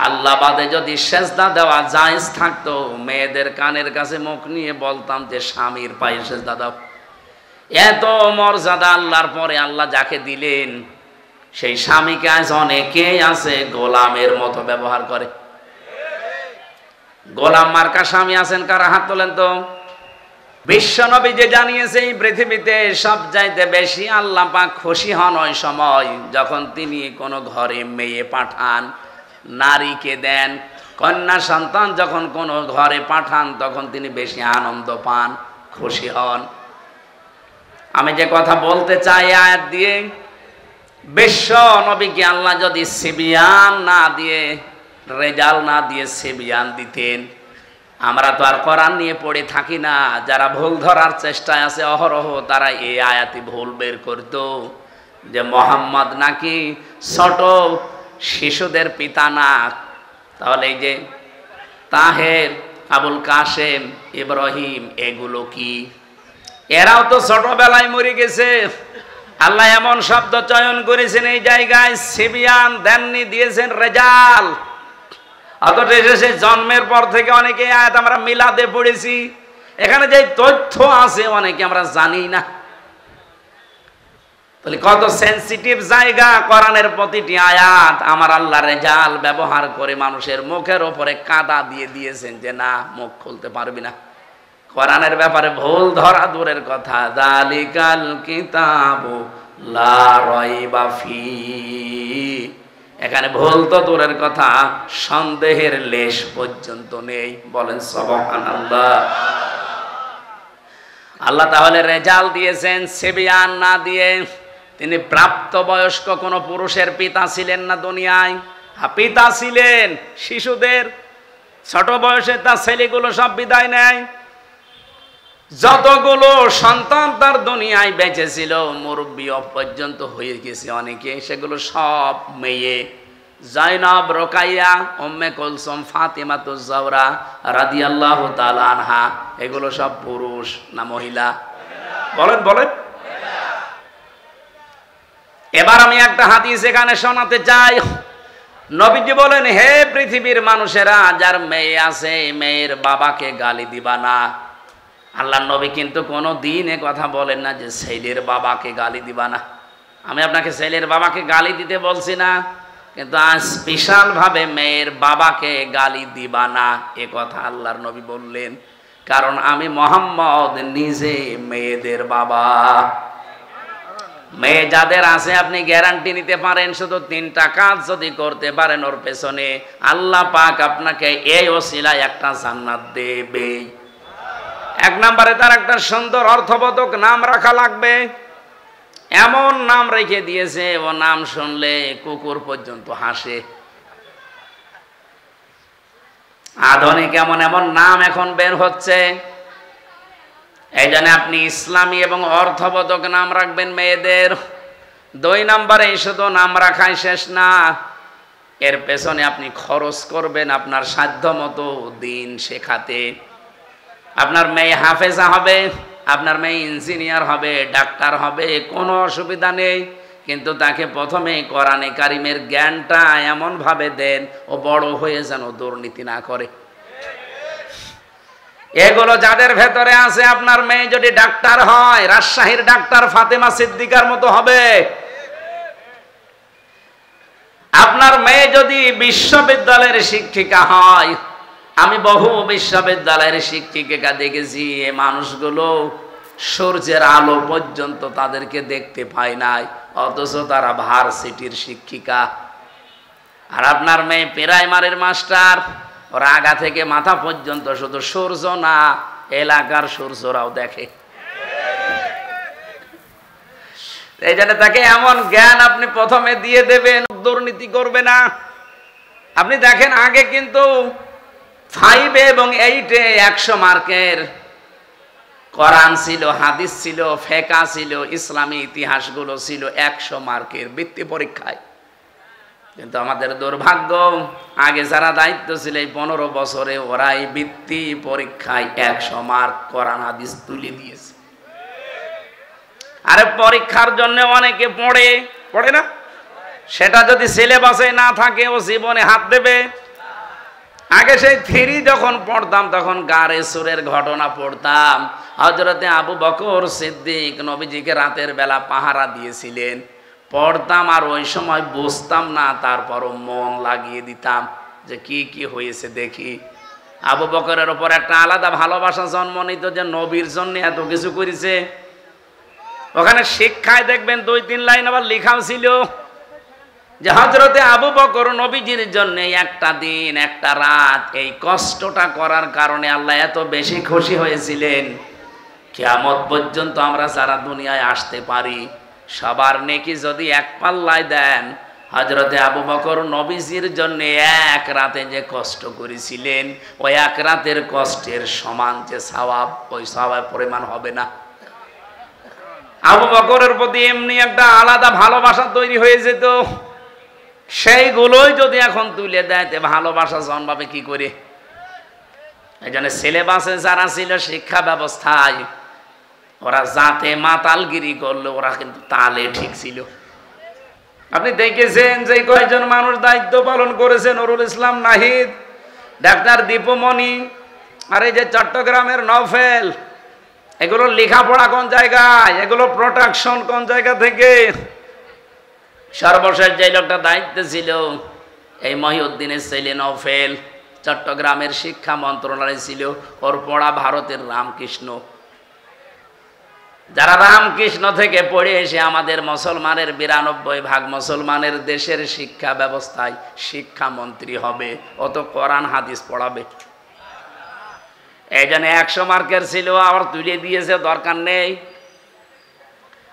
আল্লাহ বাদে যদি সেজদা দেওয়া জায়েজ থাকতো, মেয়েদের কানের কাছে মুখ নিয়ে বলতাম যে স্বামীর পায়ে সেজদা দাও। এত মর্যাদা আল্লাহর পরে আল্লাহ যাকে দিলেন, সেই স্বামীকে আজ অনেকেই আছে গোলামের মতো ব্যবহার করে। গোলাম মার্কা স্বামী আছেন কারা? হাত তোলেন তো। বিশ্বনবী যে জানিয়েছে এই পৃথিবীতে সবচাইতে বেশি আল্লাহ পাক খুশি হন ওই সময় যখন তিনি কোনো ঘরে মেয়ে পাঠান, নারীকে দেন। কন্যা সন্তান যখন কোনো ঘরে পাঠান তখন তিনি বেশি আনন্দ পান, খুশি হন। আমি যে কথা বলতে চাই আয়াত দিয়ে, বিশ্ব নবীকে আল্লাহ যদি সিবিয়ান না দিয়ে, রেজাল্ট না দিয়ে সিবিয়ান দিতেন, আমরা তো আর কোরআন নিয়ে পড়ে থাকি না। যারা ভুল ধরার চেষ্টায় আছে অহরহ, তারা এই আয়াতি ভুল বের করত যে মোহাম্মদ নাকি ছোট শিশুদের পিতা না। তাহলে এই যে তাহের, আবুল কাসেম, ইব্রাহিম, এগুলো কি? এরাও তো ছোটবেলায় মরে গেছে। আল্লাহ এমন শব্দ চয়ন করেছেন এই জায়গায়, সিবিয়ান দেননি, দিয়েছেন রেজাল। অথচ এসে জন্মের পর থেকে অনেকে আয়াত আমরা মিলাদে পড়েছি, এখানে যে তথ্য আছে অনেকে আমরা জানি না। তাহলে কত সেনসিটিভ জায়গা কোরআনের প্রতিটি আয়াত আমার আল্লাহ রেজাল ব্যবহার করে মানুষের মুখের ওপরে কাদা দিয়ে দিয়েছেন যে না, মুখ খুলতে পারবি না। কোরআনের ব্যাপারে ভুল ধরা দূরের কথা, যালিকাল কিতাবু লা রাইবা ফি, এখানে ভুল তো দূরের কথা, সন্দেহের লেশ পর্যন্ত নেই। বলেন সুবহানাল্লাহ। আল্লাহ তাহলে রেজাল্ট দিয়েছেন সিবিয়ান না দিয়ে। তিনি প্রাপ্তবয়স্ক কোনো পুরুষের পিতা ছিলেন না দুনিয়ায়। পিতা ছিলেন শিশুদের, ছোট বয়সে তার ছেলেগুলো সব বিদায় নেয়। যতগুলো সন্তান তার দুনিয়ায় বেঁচে ছিল, মুরব্বী পর্যন্ত হয়ে গেছে অনেকে, সেগুলো সব মেয়ে। জাইনাব, রোকাইয়া, উম্মে কুলসুম, ফাতিমাতুজ জাহরা রাদিয়াল্লাহু তাআলা আনহা, এগুলো সব পুরুষ না মহিলা? বলেন বলেন। এবার আমি একটা হাদিস এখানে শোনাতে চাই। নবীজি বলেন, হে পৃথিবীর মানুষেরা, যার মেয়ে আছে মেয়ের বাবাকে গালি দিবা না। আল্লাহ নবী কিন্তু কোনো দিন এ কথা বলেন না যে ছেলের বাবাকে গালি দিবা না। আমি আপনাকে ছেলের বাবাকে গালি দিতে বলছি না, কিন্তু আজ স্পেশাল ভাবে মেয়ের বাবাকে গালি দিবা না এ কথা আল্লাহর নবী বললেন। কারণ আমি মুহাম্মদ নিজে মেয়েদের বাবা। মেয়ে যাদের আছে আপনি গ্যারান্টি নিতে পারেন, শুধু 3টা কাজ যদি করতে পারেন ওর পেছনে আল্লাহ পাক আপনাকে এই ওসিলায় একটা জান্নাত দেবে। 1 নম্বরে তার একটা সুন্দর অর্থবোধক নাম রাখা লাগবে। এমন নাম রেখে দিয়েছে ও নাম শুনলে কুকুর পর্যন্ত হাসে। আধুনিক এমন এমন নাম এখন বের হচ্ছে। এই জন্য আপনি ইসলামী এবং অর্থবোধক নাম রাখবেন মেয়েদের। 2 নম্বরে শুধু নাম রাখাই শেষ না, এর পেছনে আপনি খরচ করবেন আপনার সাধ্য মতো দিন শেখাতে। আপনার মেয়ে হাফেজা হবে, আপনার মেয়ে ইঞ্জিনিয়ার হবে, ডাক্তার হবে, কোনো অসুবিধা নেই, কিন্তু তাকে প্রথমে কোরআনে কারিমের জ্ঞানটা এমন ভাবে দেন ও বড় হয়ে যেন দুর্নীতি না করে। এগুলো যাদের ভেতরে আছে, আপনার মেয়ে যদি ডাক্তার হয়, রাজশাহীর ডাক্তার ফাতেমা সিদ্দিকার মতো হবে। আপনার মেয়ে যদি বিশ্ববিদ্যালয়ের শিক্ষিকা হয়, আমি বহু বিশ্ববিদ্যালয়ের শিক্ষিকা দেখেছি, এই মানুষগুলো সূর্যের আলো পর্যন্ত তাদেরকে দেখতে পায় নাই, অথচ তারা ভার্সিটির শিক্ষিকা। আর আপনার মেয়ে প্রাইমারির মাস্টার, ওর আগা থেকে মাথা পর্যন্ত শুধু সূর্য না, এলাকার সূর্যরাও দেখে। এই জন্য তাকে এমন জ্ঞান আপনি প্রথমে দিয়ে দেবেন, দুর্নীতি করবে না। আপনি দেখেন আগে কিন্তু 5 এবং 8-এ 100 মার্কের কোরআন ছিল, হাদিস ছিল, ফিকহ ছিল, ইসলামী ইতিহাসগুলো ছিল 100 মার্কের বৃত্তি পরীক্ষায়। কিন্তু আমাদের দুর্ভাগ্য, আগে যারা দায়িত্ব ছিল এই 15 বছরে ওরাই বৃত্তি পরীক্ষায় 100 মার্ক কোরআন হাদিস তুলে দিয়েছে। আরে পরীক্ষার জন্য অনেকে পড়ে না, সেটা যদি সিলেবাসে না থাকে ও জীবনে হাত দেবে। আগে সেই থ্রি যখন পড়তাম তখন গারে সুরের ঘটনা পড়তাম। হযরতে আবু বকর সিদ্দিক নবীজিকে রাতের বেলা পাহারা দিয়েছিলেন, পড়তাম আর ওই সময় বুঝতাম না, তারপরও মন লাগিয়ে দিতাম যে কি কি হয়েছে দেখি। আবু বকরের ওপর একটা আলাদা ভালোবাসা জন্ম নিত যে নবীর জন্য এত কিছু করেছে। ওখানে শিক্ষায় দেখবেন 2-3 লাইন আবার লেখাও ছিল যে হযরতে আবু বকর নবীজির জন্য একটা দিন একটা রাত এই কষ্টটা করার কারণে আল্লাহ এত বেশি খুশি হয়েছিলেন, কিয়ামত পর্যন্ত আমরা যারা দুনিয়ায় আসতে পারি সবার নেকি যদি এক পাল্লায় দেন, হযরতে আবু বকর নবীজির জন্য এক রাতে যে কষ্ট করেছিলেন ওই এক রাতের কষ্টের সমান যে সওয়াব, ওই সওয়াবের পরিমাণ হবে না। আবু বকরের প্রতি এমনি একটা আলাদা ভালোবাসা তৈরি হয়ে যেত, সেইগুলোই যদি এখন তুলে দেয় তে ভালোবাসা জন্মাবে কি করে? এই জন্য সিলেবাসে যারা ছিল শিক্ষা ব্যবস্থায়, ওরা যাতে মাতালগিরি করলো ওরা কিন্তু তালে ঠিক ছিল। আপনি দেখেছেন যে কয়েকজন মানুষ দায়িত্ব পালন করেছেন, নুরুল ইসলাম নাহিদ, ডাক্তার দীপুমণি, আর এই যে চট্টগ্রামের নওফেল, এগুলো লেখাপড়া কোন জায়গায়, এগুলো প্রোটেকশন কোন জায়গা থেকে? সর্বশেষ যে লোকটা দায়িত্বে ছিল এই মহিউদ্দিনের ছেলে নওফেল, চট্টগ্রামের শিক্ষা মন্ত্রণালয় ছিল, ওর পড়া ভারতের রামকৃষ্ণ। যারা রামকৃষ্ণ থেকে পড়ে এসে আমাদের মুসলমানের 92% মুসলমানের দেশের শিক্ষা ব্যবস্থায় শিক্ষামন্ত্রী হবে, ও তো কোরআন হাদিস পড়াবে। এই জন্য 100 মার্কের ছিল আবার তুলে দিয়েছে, দরকার নেই।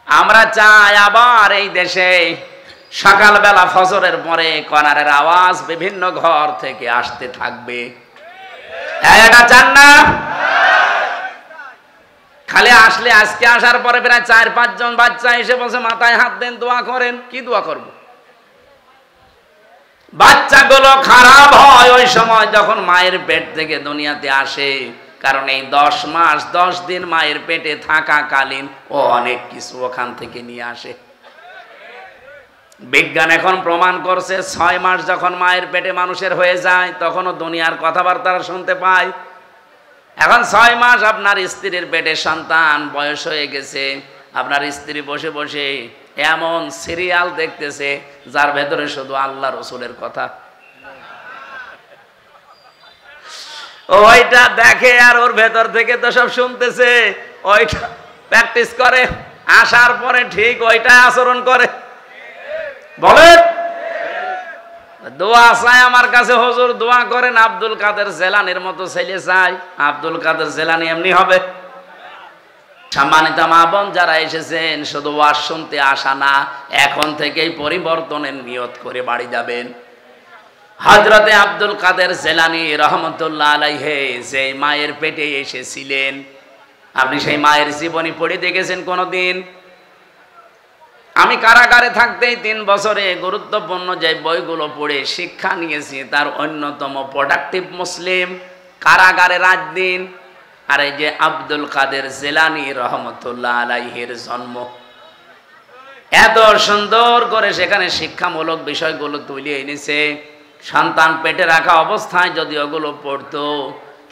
আমরা চাই আবার এই দেশে সকালবেলা ফজরের পরে কনারের আওয়াজ বিভিন্ন ঘর থেকে আসতে থাকবে, এটা চান না? খালি আসলে আজকে আসার পরে প্রায় 4-5 জন বাচ্চা এসে বলছে মাথায় হাত দেন, দোয়া করেন। কি দোয়া করব? বাচ্চাগুলো খারাপ হয় ওই সময় যখন মায়ের পেট থেকে দুনিয়াতে আসে, কারণ এই 10 মাস 10 দিন মায়ের পেটে থাকাকালীন ও অনেক কিছু ওখান থেকে নিয়ে আসে। বিজ্ঞান এখন প্রমাণ করছে 6 মাস যখন মায়ের পেটে মানুষের হয়ে যায় তখনও দুনিয়ার কথাবার্তা শুনতে পায়। এখন 6 মাস আপনার স্ত্রীর পেটে সন্তান বয়স হয়ে গেছে, আপনার স্ত্রী বসে বসে এমন সিরিয়াল দেখতেছে যার ভেতরে শুধু আল্লাহ রসুলের কথা। ওইটা দেখে আর ওর ভেতর থেকে তো সব শুনতেছে, ওইটা প্র্যাকটিস করে, আসার পরে ঠিক ওইটা আচরণ করে। বলেন, দোয়া চাই আমার কাছে হুজুর, দোয়া করেন আব্দুল কাদের জেলানির মতো ছেলে চাই। আব্দুল কাদের জেলানি এমনি হবে? সম্মানিত মা বোন যারা এসেছেন, শুধু ওয়াজ শুনতে আসা না, এখন থেকেই পরিবর্তনের নিয়ত করে বাড়ি যাবেন। হযরতে আব্দুল কাদের জেলানি রহমতুল্লাহ আলাইহি যে মায়ের পেটে এসেছিলেন, আপনি সেই মায়ের জীবনী পড়ে দেখেছেন কোনদিন? আমি কারাগারে থাকতেই 3 বছরে গুরুত্বপূর্ণ যে বইগুলো পড়ে শিক্ষা নিয়েছি তার অন্যতম প্রোডাক্টিভ মুসলিম কারাগারে রাত দিন। আর এই যে আব্দুল কাদের জেলানি রহমতুল্লাহ আলাইহির জন্ম, এত সুন্দর করে সেখানে শিক্ষামূলক বিষয়গুলো তুলে এনেছে। সন্তান পেটে রাখা অবস্থায় যদি ওগুলো পড়তো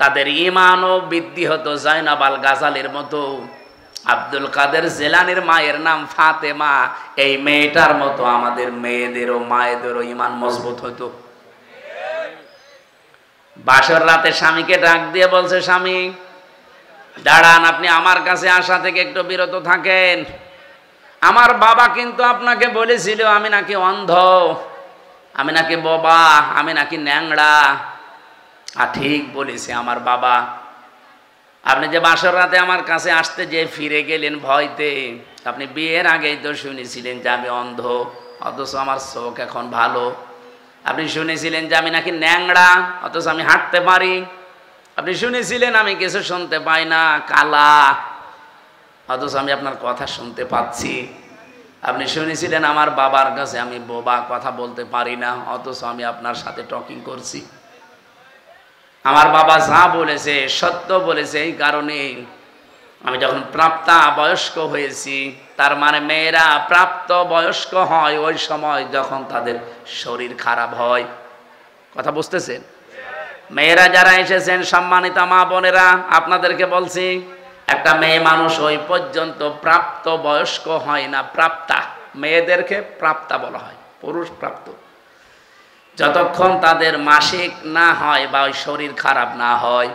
তাদের ঈমানও বৃদ্ধি হতো জাইনাব আল গাজালির মতো। আব্দুল কাদের জেলানির মায়ের নাম ফাতেমা, এই মেয়েটার মতো আমাদের মেয়েদেরও মায়েদেরও ঈমান মজবুত হতো। বাসর রাতে স্বামীকে ডাক দিয়ে বলছে, স্বামী দাঁড়ান, আপনি আমার কাছে আসা থেকে একটু বিরত থাকেন। আমার বাবা কিন্তু আপনাকে বলেছিল আমি নাকি অন্ধ, আমি নাকি বোবা, আমি নাকি ন্যাংড়া। আর ঠিক বলেছে আমার বাবা। আপনি যে বাসর রাতে আমার কাছে আসতে যে ফিরে গেলেন ভয়তে, আপনি বিয়ের আগেই তো শুনেছিলেন যে আমি অন্ধ, অথচ আমার চোখ এখন ভালো। আপনি শুনেছিলেন যে আমি নাকি ন্যাংড়া, অথচ আমি হাঁটতে পারি। আপনি শুনেছিলেন আমি কিছু শুনতে পাই না, কালা, অথচ আমি আপনার কথা শুনতে পাচ্ছি। আপনি শুনেছিলেন আমার বাবার কাছে আমি বোবা, কথা বলতে পারি না, অথচ আমি আপনার সাথে টকিং করছি। আমার বাবা যা বলেছে সত্য বলেছে, এই কারণে আমি যখন প্রাপ্তা বয়স্ক হয়েছি, তার মানে মেয়েরা প্রাপ্ত বয়স্ক হয় ওই সময় যখন তাদের শরীর খারাপ হয়। কথা বুঝতেছেন? মেয়েরা যারা এসেছেন, সম্মানিত মা বোনেরা, আপনাদেরকে বলছি, একটা মেয়ে মানুষ ওই পর্যন্ত প্রাপ্ত বয়স্ক হয় না, প্রাপ্তা। মেয়েদেরকে প্রাপ্তা বলা হয়, পুরুষ প্রাপ্ত। যতক্ষণ তাদের মাসিক না হয় বা ওই শরীর খারাপ না হয়,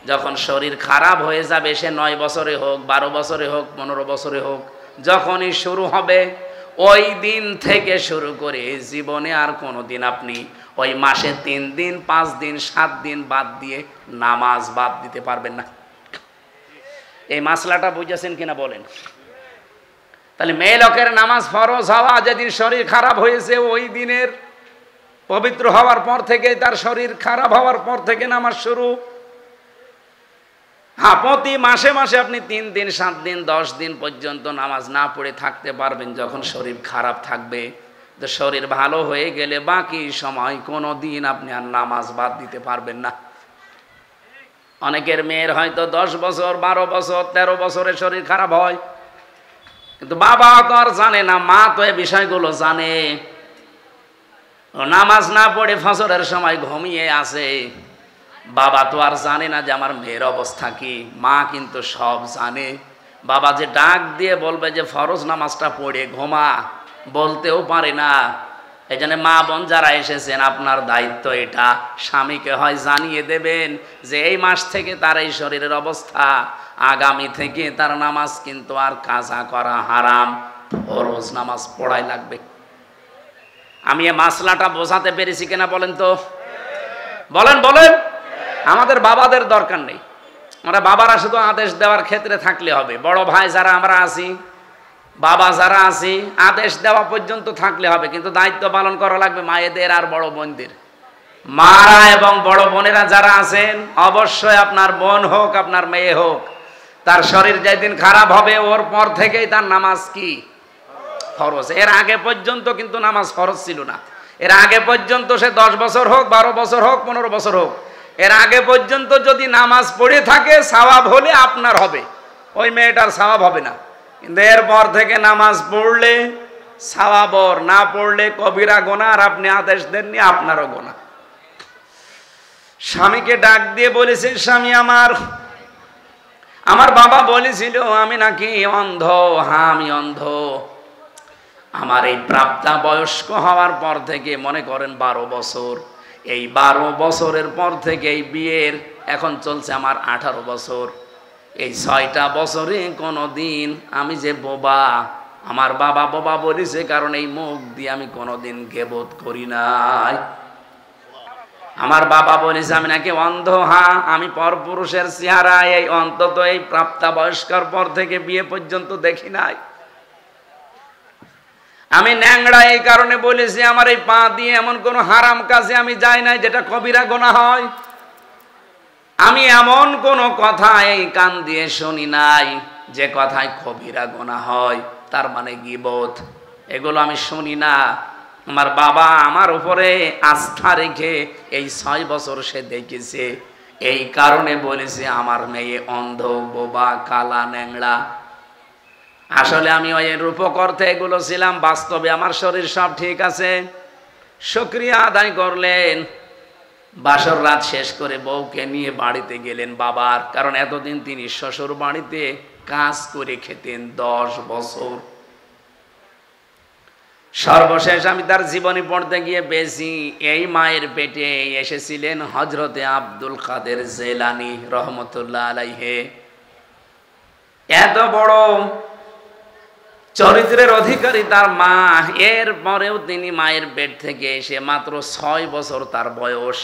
যখন শরীর খারাপ হয়ে যাবে, সে 9 বছরে হোক, 12 বছরে হোক, 15 বছরে হোক, যখনই শুরু হবে, ওই দিন থেকে শুরু করে জীবনে আর কোনো দিন আপনি ওই মাসে 3 দিন, 5 দিন, 7 দিন বাদ দিয়ে নামাজ বাদ দিতে পারবেন না। এই মাসলাটা বুঝেছেন কিনা বলেন? তাহলে মেয়ে লোকের নামাজ ফরজ হওয়া, যেদিন শরীর খারাপ হয়েছে ওই দিনের পবিত্র হওয়ার পর থেকে, তার শরীর খারাপ হওয়ার পর থেকে নামাজ শুরু। হ্যাঁ, প্রতি মাসে মাসে আপনি 3 দিন, 7 দিন, 10 দিন পর্যন্ত নামাজ না পড়ে থাকতে পারবেন, যখন শরীর খারাপ থাকবে। তো শরীর ভালো হয়ে গেলে বাকি সময় কোনো দিন আপনি আর নামাজ বাদ দিতে পারবেন না। অনেকের মেয়ের হয়তো 10 বছর, 12 বছর, 13 বছরে শরীর খারাপ হয়, কিন্তু বাবা তো আর জানে না, মা তো এই বিষয়গুলো জানে। নামাজ না পড়ে ফজরের সময় ঘুমিয়ে আছে, বাবা তো আর জানে না যে আমার মেয়ের অবস্থা কি। মা কিন্তু সব জানে। বাবা যে ডাক দিয়ে বলবে যে ফরজ নামাজটা পড়ে ঘুমা, বলতেও পারে না। এই জন্য মা বোন যারা এসেছেন, আপনার দায়িত্ব এটা, স্বামীকে হয় জানিয়ে দেবেন যে এই মাস থেকে তার এই শরীরের অবস্থা, আগামী থেকে তার নামাজ কিন্তু আর কাজা করা হারাম, ফরজ নামাজ পড়াই লাগবে। আমি এই মাসলাটা বোঝাতে পেরেছি কিনা বলেন তো? বলেন বলেন। আমাদের বাবাদের দরকার নেই, আমরা বাবারা শুধু আদেশ দেওয়ার ক্ষেত্রে থাকলে হবে। বড় ভাই যারা আমরা আছি, বাবা যারা আছি, আদেশ দেওয়া পর্যন্ত থাকলে হবে, কিন্তু দায়িত্ব পালন করা লাগবে মায়েদের আর বড় বোনদের। মারা এবং বড় বোনেরা যারা আছেন, অবশ্যই আপনার বোন হোক, আপনার মেয়ে হোক, তার শরীর যেদিন খারাপ হবে ওর পর থেকেই তার নামাজ কি ফরজ। এর আগে পর্যন্ত কিন্তু নামাজ ফরজ ছিল না। এর আগে পর্যন্ত সে 10 বছর হোক, 12 বছর হোক, 15 বছর হোক, এর আগে পর্যন্ত যদি নামাজ পড়ে থাকে, সওয়াব হলে আপনার হবে, ওই মেয়েটার সওয়াব হবে না। কিন্তু এরপর থেকে নামাজ পড়লে সওয়াব, না পড়লে কবিরা গুনাহ, আর আপনি আদেশ দেননি, আপনারও গুনাহ। স্বামীকে ডাক দিয়ে বলেছেন, স্বামী আমার বাবা বলেছিল আমি নাকি অন্ধ। হ্যাঁ, আমি অন্ধ। আমার এই প্রাপ্তা বয়স্ক হওয়ার পর থেকে, মনে করেন 12 বছর, এই 12 বছরের পর থেকে এই বিয়ের এখন চলছে আমার 18 বছর। এই 6টা বছরে কোনো দিন আমি যে বোবা, আমার বাবা বোবা বলেছে, কারণ এই মুখ দিয়ে আমি কোনোদিন গীবত করি নাই। আমার বাবা বলেছে আমি নাকি অন্ধ। হ্যাঁ, আমি পরপুরুষের চেহারা এই অন্তত এই প্রাপ্তা বয়স্কর পর থেকে বিয়ে পর্যন্ত দেখি নাই। আমি ন্যাংড়া এই কারণে বলেছি, আমার এই পা দিয়ে এমন কোন হারাম কাজে আমি যাই নাই যেটা কবিরা গুনাহ হয়। আমি এমন কোন কথা এই কান দিয়ে শুনি নাই যে কথায় কবিরা গুনাহ হয়, তার মানে গীবত, এগুলো আমি শুনি না। আমার বাবা আমার উপরে আস্থা রেখে এই 6 বছর সে দেখেছে, এই কারণে বলেছে আমার মেয়ে অন্ধ, বোবা, কালা, ন্যাংড়া। আসলে আমি ওই রূপক অর্থে এগুলো ছিলাম, বাস্তবে আমার শরীর সব ঠিক আছে। শুকরিয়া আদায় করলেন। বাসর রাত শেষ করে বউকে নিয়ে বাড়িতে গেলেন বাবার, কারণ এতদিন তিনি শ্বশুর বাড়িতে কাজ করে খেতেন 10 বছর। সর্বশেষ আমি তার জীবনী পড়তে গিয়ে বেশি, এই মায়ের পেটে এসেছিলেন হযরতে আব্দুল কাদের জেলানী রহমতুল্লাহ আলাইহে। এত বড় চরিত্রের অধিকারী তার মা, এর পরেও তিনি মায়ের পেট থেকে এসে মাত্র 6 বছর তার বয়স,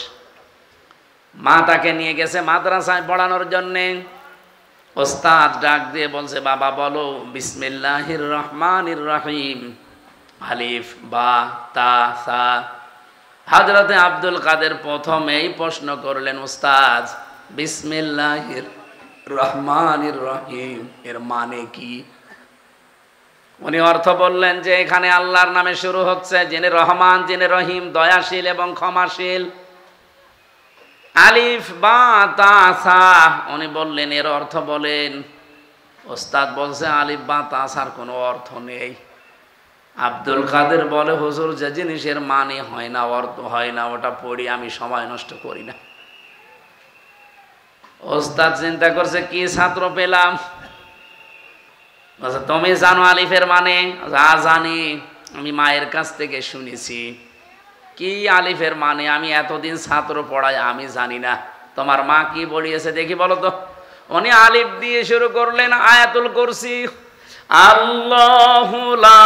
মা তাকে নিয়ে গেছে মাদ্রাসায় পড়ানোর জন্যে। ওস্তাদ ডাক দিয়ে বলছে, বাবা বলো বিসমিল্লাহির রহমানির রহিম, আলিফ বা তা সা। হযরতে আব্দুল কাদের প্রথমেই প্রশ্ন করলেন, ওস্তাদ বিসমিল্লাহির রহমানির রহিম এর মানে কি? উনি অর্থ বললেন যে এখানে আল্লাহর নামে শুরু হচ্ছে, যিনি রহমান, যিনি রহিম, দয়াশীল এবং ক্ষমাশীল। আলিফ বা তা সা, উনি বললেন এর অর্থ বলেন। ওস্তাদ বলছে আলিফ বা তা সার কোনো অর্থ নেই। আব্দুল কাদের বলে, হুজুর যে জিনিসের মানে হয় না, অর্থ হয় না, ওটা পড়ি আমি সময় নষ্ট করি না। ওস্তাদ চিন্তা করছে কি ছাত্র পেলাম। তুমি জানো আলিফের মানে? জানি, আমি মায়ের কাছ থেকে শুনেছি। কি আলিফের মানে? আমি এতদিন ছাত্র পড়াই, আমি জানি না। তোমার মা কি বলিয়েছে দেখি বলো তো। উনি আলিফ দিয়ে শুরু করলেন আয়াতুল কুরসি। আল্লাহু লা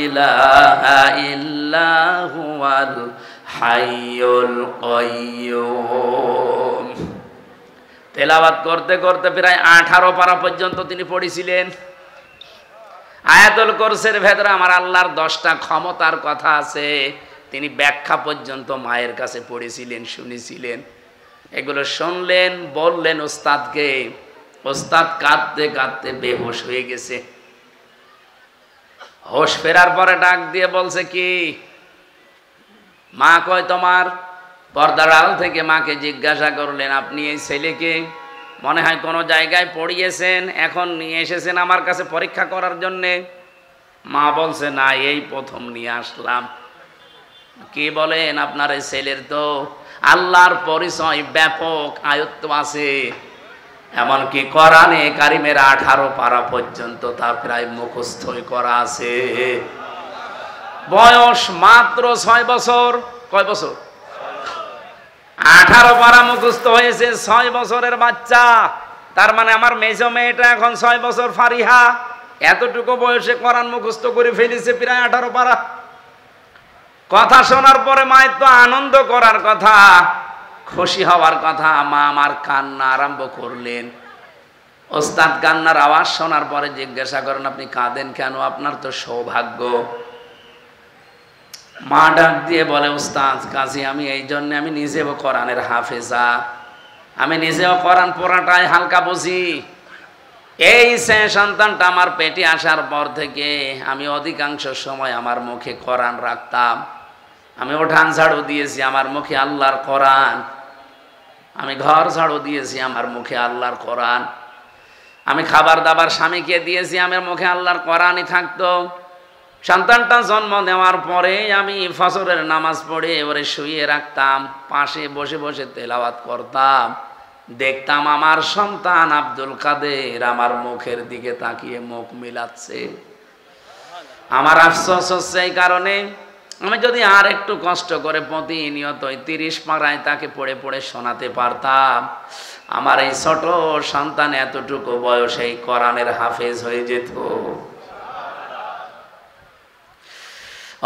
ইলাহা ইল্লা হুয়াল হাইয়ুল কাইয়্যুম। তেলাওয়াত করতে করতে প্রায় 18 পারা পর্যন্ত তিনি পড়েছিলেন। আয়াতুল কুরসির ভেতরে আমার আল্লাহর 10টা ক্ষমতার কথা আছে। তিনি ব্যাখ্যা পর্যন্ত মায়ের কাছে পড়েছিলেন, শুনেছিলেন। এগুলো শুনলেন, বললেন ওস্তাদকে। ওস্তাদ কাঁদতে কাঁদতে বেহুশ হয়ে গেছে। হোশ ফেরার পরে ডাক দিয়ে বলছে কি, মা কয় তোমার? পর্দার আড়াল থেকে মাকে জিজ্ঞাসা করলেন, আপনি এই ছেলেকে মনে হয় কোনো জায়গায় পড়িয়েছেন, এখন নিয়ে এসেছেন আমার কাছে পরীক্ষা করার জন্যে? মা বলছে, না, এই প্রথম নিয়ে আসলাম। কি বলেন? আপনার এই ছেলের তো আল্লাহর পরিচয় ব্যাপক আয়ত্ত আছে, এমনকি কোরআনে কারিমের 18 পারা পর্যন্ত তা প্রায় মুখস্থই করা আছে। বয়স মাত্র 6 বছর। কয় বছর? 18 পারা মুখস্থ হয়েছে 6 বছরের বাচ্চা। তার মানে আমার মেজো মেয়েটা এখন 6 বছর ফারিহা, এতটুকু বয়সে কোরআন মুখস্থ করে ফেলেছে প্রায় 18 পারা। কথা শোনার পরে মায়ের তো আনন্দ করার কথা, খুশি হওয়ার কথা। মা আমার কান্না আরম্ভ করলেন। ওস্তাদ কান্নার আওয়াজ শোনার পরে জিজ্ঞাসা করেন, আপনি কাঁদেন কেন? আপনার তো সৌভাগ্য। মা ডাক দিয়ে বলে, ওস্তাদ কাজী, আমি এই জন্য, আমি নিজেও কোরআনের হাফেজা, আমি নিজেও কোরআন পড়াটাই হালকা বুঝি। এই সন্তানটা আমার পেটে আসার পর থেকে আমি অধিকাংশ সময় আমার মুখে কোরআন রাখতাম। আমি উঠান ঝাড়ু দিয়েছি, আমার মুখে আল্লাহর কোরআন। আমি ঘর ঝাড়ু দিয়েছি, আমার মুখে আল্লাহর কোরআন। আমি খাবার দাবার স্বামীকে দিয়েছি, আমার মুখে আল্লাহর কোরআনই থাকতো। সন্তানটা জন্ম নেওয়ার পরে আমি ফজরের নামাজ পড়ে ওরে শুয়ে রাখতাম, পাশে বসে বসে তেলাওয়াত করতাম। দেখতাম আমার সন্তান আব্দুল কাদের আমার মুখের দিকে তাকিয়ে মুখ মিলাচ্ছে। আমার আফসোস হচ্ছে এই কারণে, আমি যদি আর একটু কষ্ট করে প্রতিনিয়ত 30 পারায় তাকে পড়ে পড়ে শোনাতে পারতাম, আমার এই ছোট সন্তান এতটুকু বয়সে কোরআনের হাফেজ হয়ে যেত।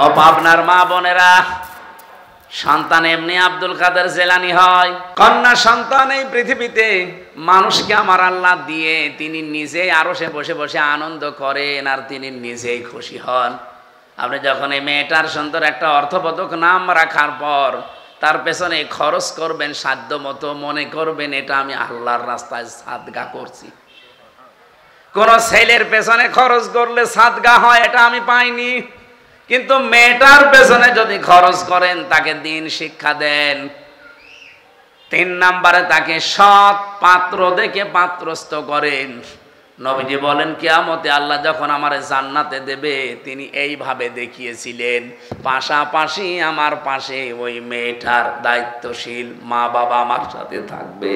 ও পাবনার মা বোনেরা, সন্তান এমনি আব্দুল কাদের জেলানি হয়। কন্যা সন্তান এই পৃথিবীতে মানুষকে আমার আল্লাহ দিয়ে তিনি নিজেই আরশে বসে বসে আনন্দ করেন, আর তিনি নিজেই খুশি হন। আপনি যখন এই মেয়েটার সুন্দর একটা অর্থবোধক নাম রাখার পর তার পেছনে খরচ করবেন সাধ্য মতো, মনে করবেন এটা আমি আল্লাহর রাস্তায় সাদগা করছি। কোন ছেলের পেছনে খরচ করলে সাদগা হয় এটা আমি পাইনি, কিন্তু মেয়েটার পেছনে যদি খরচ করেন, তাকে দিন শিক্ষা দেন, 3 নম্বরে তাকে সৎ পাত্র দেখে পাত্রস্থ করেন। নবীজি বলেন, কিয়ামতে আল্লাহ যখন আমারে জান্নাতে দেবে, তিনি এইভাবে দেখিয়েছিলেন, পাশাপাশি আমার পাশে ওই মেয়েটার দায়িত্বশীল মা বাবা আমার সাথে থাকবে।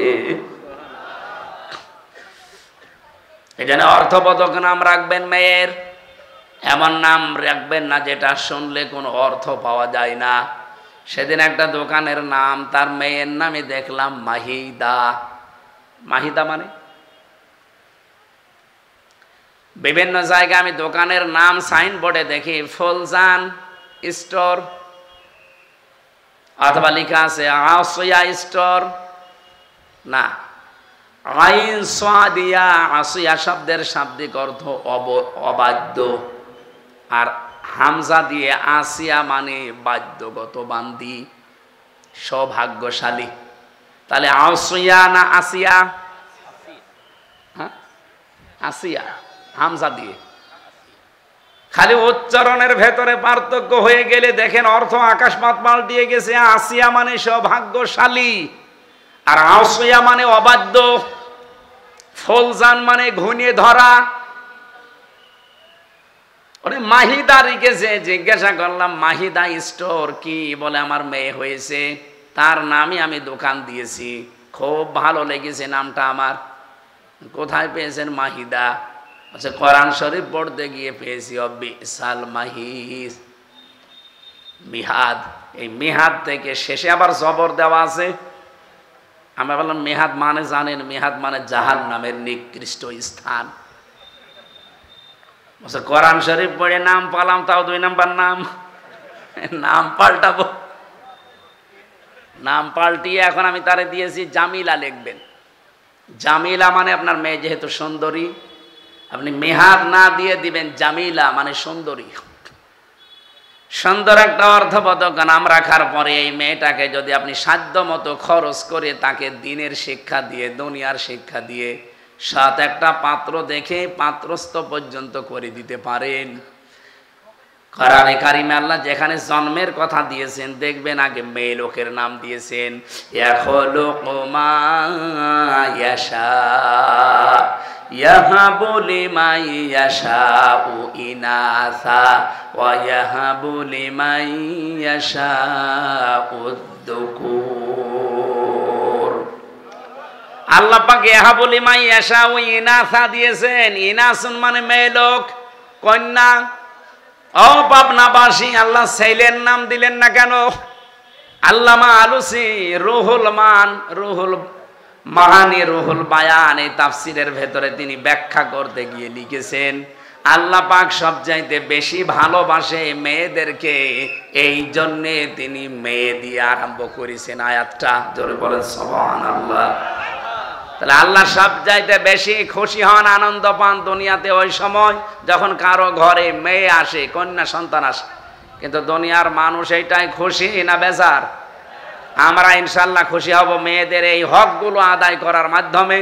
এজন্য অর্থবোধক নাম রাখবেন মেয়ের, এমন নাম রাখবেন না যেটা শুনলে কোনো অর্থ পাওয়া যায় না। সেদিন একটা দোকানের নাম, তার মেয়ের নামে দেখলাম মাহিদা। মাহিদা মানে বিভিন্ন জায়গায় আমি দোকানের নাম সাইনবোর্ডে দেখি ফুলজান স্টোর, অথবা লেখা আছে আসিয়া স্টোর। না, আইন সাদিয়া, আসিয়া শব্দের শাব্দিক অর্থ অবাধ্য, আর হামজা দিয়ে আসিয়া মানে বাধ্যগত বান্দি, সৌভাগ্যশালী। তাহলে আসিয়া না আসিয়া? হ্যাঁ, আসিয়া হামজা দিয়ে। খালি উচ্চারণের ভেতরে পার্থক্য হয়ে গেলে দেখেন অর্থ আকাশপাত পাল্টিয়ে গেছে। আসিয়া মানে সৌভাগ্যশালী, আর আসিয়া মানে অবাধ্য। ফুলজান মানে ঘুনিয়ে ধরা। ওরে মাহিদা রেখেছে, জিজ্ঞাসা করলাম মাহিদা স্টোর কি? বলে আমার মেয়ে হয়েছে, তার নামই আমি দোকান দিয়েছি। খুব ভালো লেগেছে নামটা আমার। কোথায় পেয়েছেন? মাহিদা। আচ্ছা, কোরআন শরীফ পড়তে গিয়ে পেয়েছি বিসাল মাহিদ, মিহাদ। এই মিহাদ থেকে শেষে আবার জবর দেওয়া আছে। আমি বললাম মেহাদ মানে জানেন? মেহাদ মানে জাহান্নামের নিকৃষ্ট স্থান। কোরআন শরীফ পড়ে নাম পালাম, তাও 2 নাম্বার নাম। নাম পাল্টাবো, নাম পাল্টিয়ে এখন আমি তারে দিয়েছি জামিলা লিখবেন। জামিলা মানে আপনার মেয়ে যেহেতু সুন্দরী, আপনি মেহাদ না দিয়ে দিবেন জামিলা মানে সুন্দরী। সুন্দর একটা অর্থবোধক নাম রাখার পরে এই মেয়েটাকে যদি আপনি সাধ্য মতো খরচ করে তাকে দিনের শিক্ষা দিয়ে, দুনিয়ার শিক্ষা দিয়ে, সাথে একটা পাত্র দেখে পাত্রস্থ পর্যন্ত করে দিতে পারেন। কোরআনে কারিমে আল্লাহ যেখানে জন্মের কথা দিয়েছেন দেখবেন আগে মেয়ে লোকের নাম দিয়েছেন। ইয়াখলুকু মা ইয়াশা ইয়াহাবু লিমান ইয়াশাউ ইনাসা ওয়া ইয়াহাবু লিমান ইয়াশাউ যুকুর। আল্লাহ পাক ইয়াহাবু লিমান ইয়াশাউ ইনাসা দিয়েছেন। ইনাসুন মানে মেয়ে লোক, কন্যা। ও পাবনাবাসী, আল্লাহ ছেলের নাম দিলেন না কেন? আল্লামা আলুসি রুহুল মান, রুহুল মাহানি, রুহুল বায়ান এই তাফসিরের ভেতরে তিনি ব্যাখ্যা করতে গিয়ে লিখেছেন আল্লাহ পাক সবচাইতে বেশি ভালোবাসে মেয়েদেরকে, এই জন্যে তিনি মেয়ে দিয়ে আরম্ভ করেছেন আয়াতটা। জোরে বলেন সুবহানাল্লাহ। তাহলে আল্লাহ সবচাইতে বেশি খুশি হন, আনন্দ পান দুনিয়াতে ওই সময় যখন কারো ঘরে মেয়ে আসে, কন্যা সন্তান আসে। কিন্তু দুনিয়ার মানুষ এইটাই খুশি না বেজার? আমরা ইনশাল্লাহ খুশি হব মেয়েদের এই হকগুলো আদায় করার মাধ্যমে।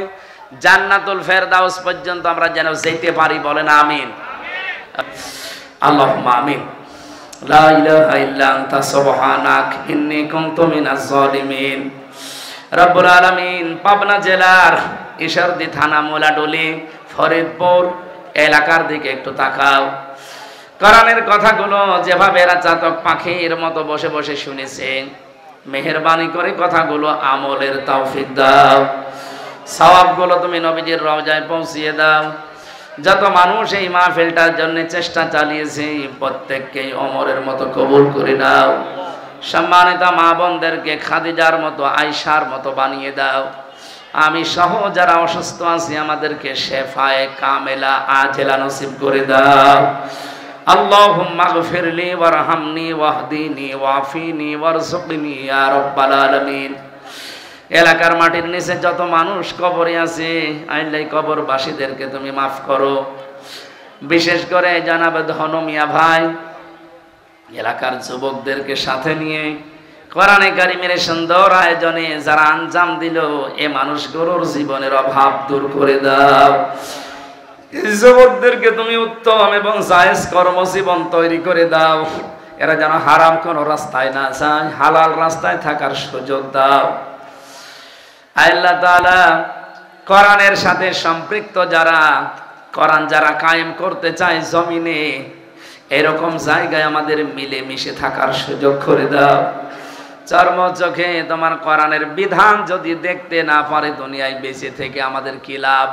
জান্নাতুল ফেরদাউস পর্যন্ত আমরা যেন যেতে পারি, বলেন আমিন। আল্লাহুম্মা আমিন। লা ইলাহা ইল্লা আনতা সুবহানাক ইন্নী কুনতু মিনাজ জালিমিন। রব্বুল আলামিন পাবনা জেলার ঈশ্বরদী থানা মোলাডলি ফরিদপুর এলাকার দিকে একটু তাকাও। কোরআনের কথাগুলো যেভাবে এরা চাতক পাখির মতো বসে বসে শুনেছে, মেহেরবানি করে কথাগুলো আমলের তৌফিক দাও। সওয়াবগুলো তুমি নবীজির রওজায় পৌঁছিয়ে দাও। যত মানুষ এই মাহফিলটার জন্য চেষ্টা চালিয়েছে প্রত্যেককে ওমরের মতো কবুল করে দাও। সম্মানিত মা বোনদেরকে খাদিজার মতো, আয়েশার মতো বানিয়ে দাও। আমি সহ যারা অসুস্থ আছি আমাদেরকে শেফায়ে কামেলা আজেলা নসিব করে দাও। আল্লাহুম্মা গফিরলি ওয়ারহামনি ওয়াহদিনি ওয়াফিনি ওয়ারযুকনি ইয়া রাব্বাল আলামিন। এলাকার মাটির নিচে যত মানুষ কবরে আছে আল্লাহ কবরবাসীদেরকে তুমি মাফ করো। বিশেষ করে জানাবে ধনু মিয়া ভাই এলাকার যুবকদেরকে সাথে নিয়ে কোরআনে কারিমের সুন্দর আয়োজনে যারা আঞ্জাম দিল, এ মানুষগুলোর জীবনের অভাব দূর করে দাও। যুবকদেরকে তুমি উত্তম এবং জায়েজ কর্মজীবন তৈরি করে দাও। এরা যেন হারাম কোন রাস্তায় না যায়, হালাল রাস্তায় থাকার সুযোগ দাও। আল্লাহ তাআলা কোরআনের সাথে সম্পৃক্ত যারা, কোরআন যারা কায়েম করতে চায় জমিনে, এরকম জায়গায় আমাদের মিলে মিশে থাকার সুযোগ করে দাও। চর্ম চোখে তোমার কোরআনের বিধান যদি দেখতে না পারে দুনিয়ায় বেঁচে থেকে আমাদের কি লাভ?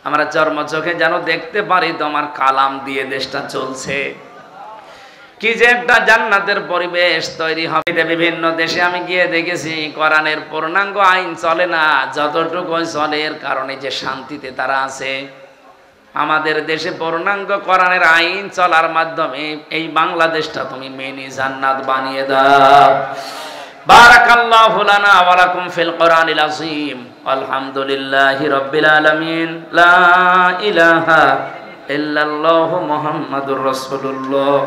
আমরা চর্ম চোখে যেন দেখতে পারি তোমার কালাম দিয়ে দেশটা চলছে, কি যে একটা জান্নাতের পরিবেশ তৈরি হবে। বিভিন্ন দেশে আমি গিয়ে দেখেছি কোরআনের পূর্ণাঙ্গ আইন চলে না, যতটুকু চলে এর কারণে যে শান্তিতে তারা আছে। আমাদের দেশে পূর্ণাঙ্গ কোরআনের আইন চলার মাধ্যমে এই বাংলাদেশটা তুমি মিনি জান্নাত বানিয়ে দাও। বারাকাল্লাহু লানা ওয়া লাকুম ফিল কোরআনিল আযীম। আলহামদুলিল্লাহি রাব্বিল আলামিন। লা ইলাহা ইল্লাল্লাহু মুহাম্মাদুর রাসূলুল্লাহ।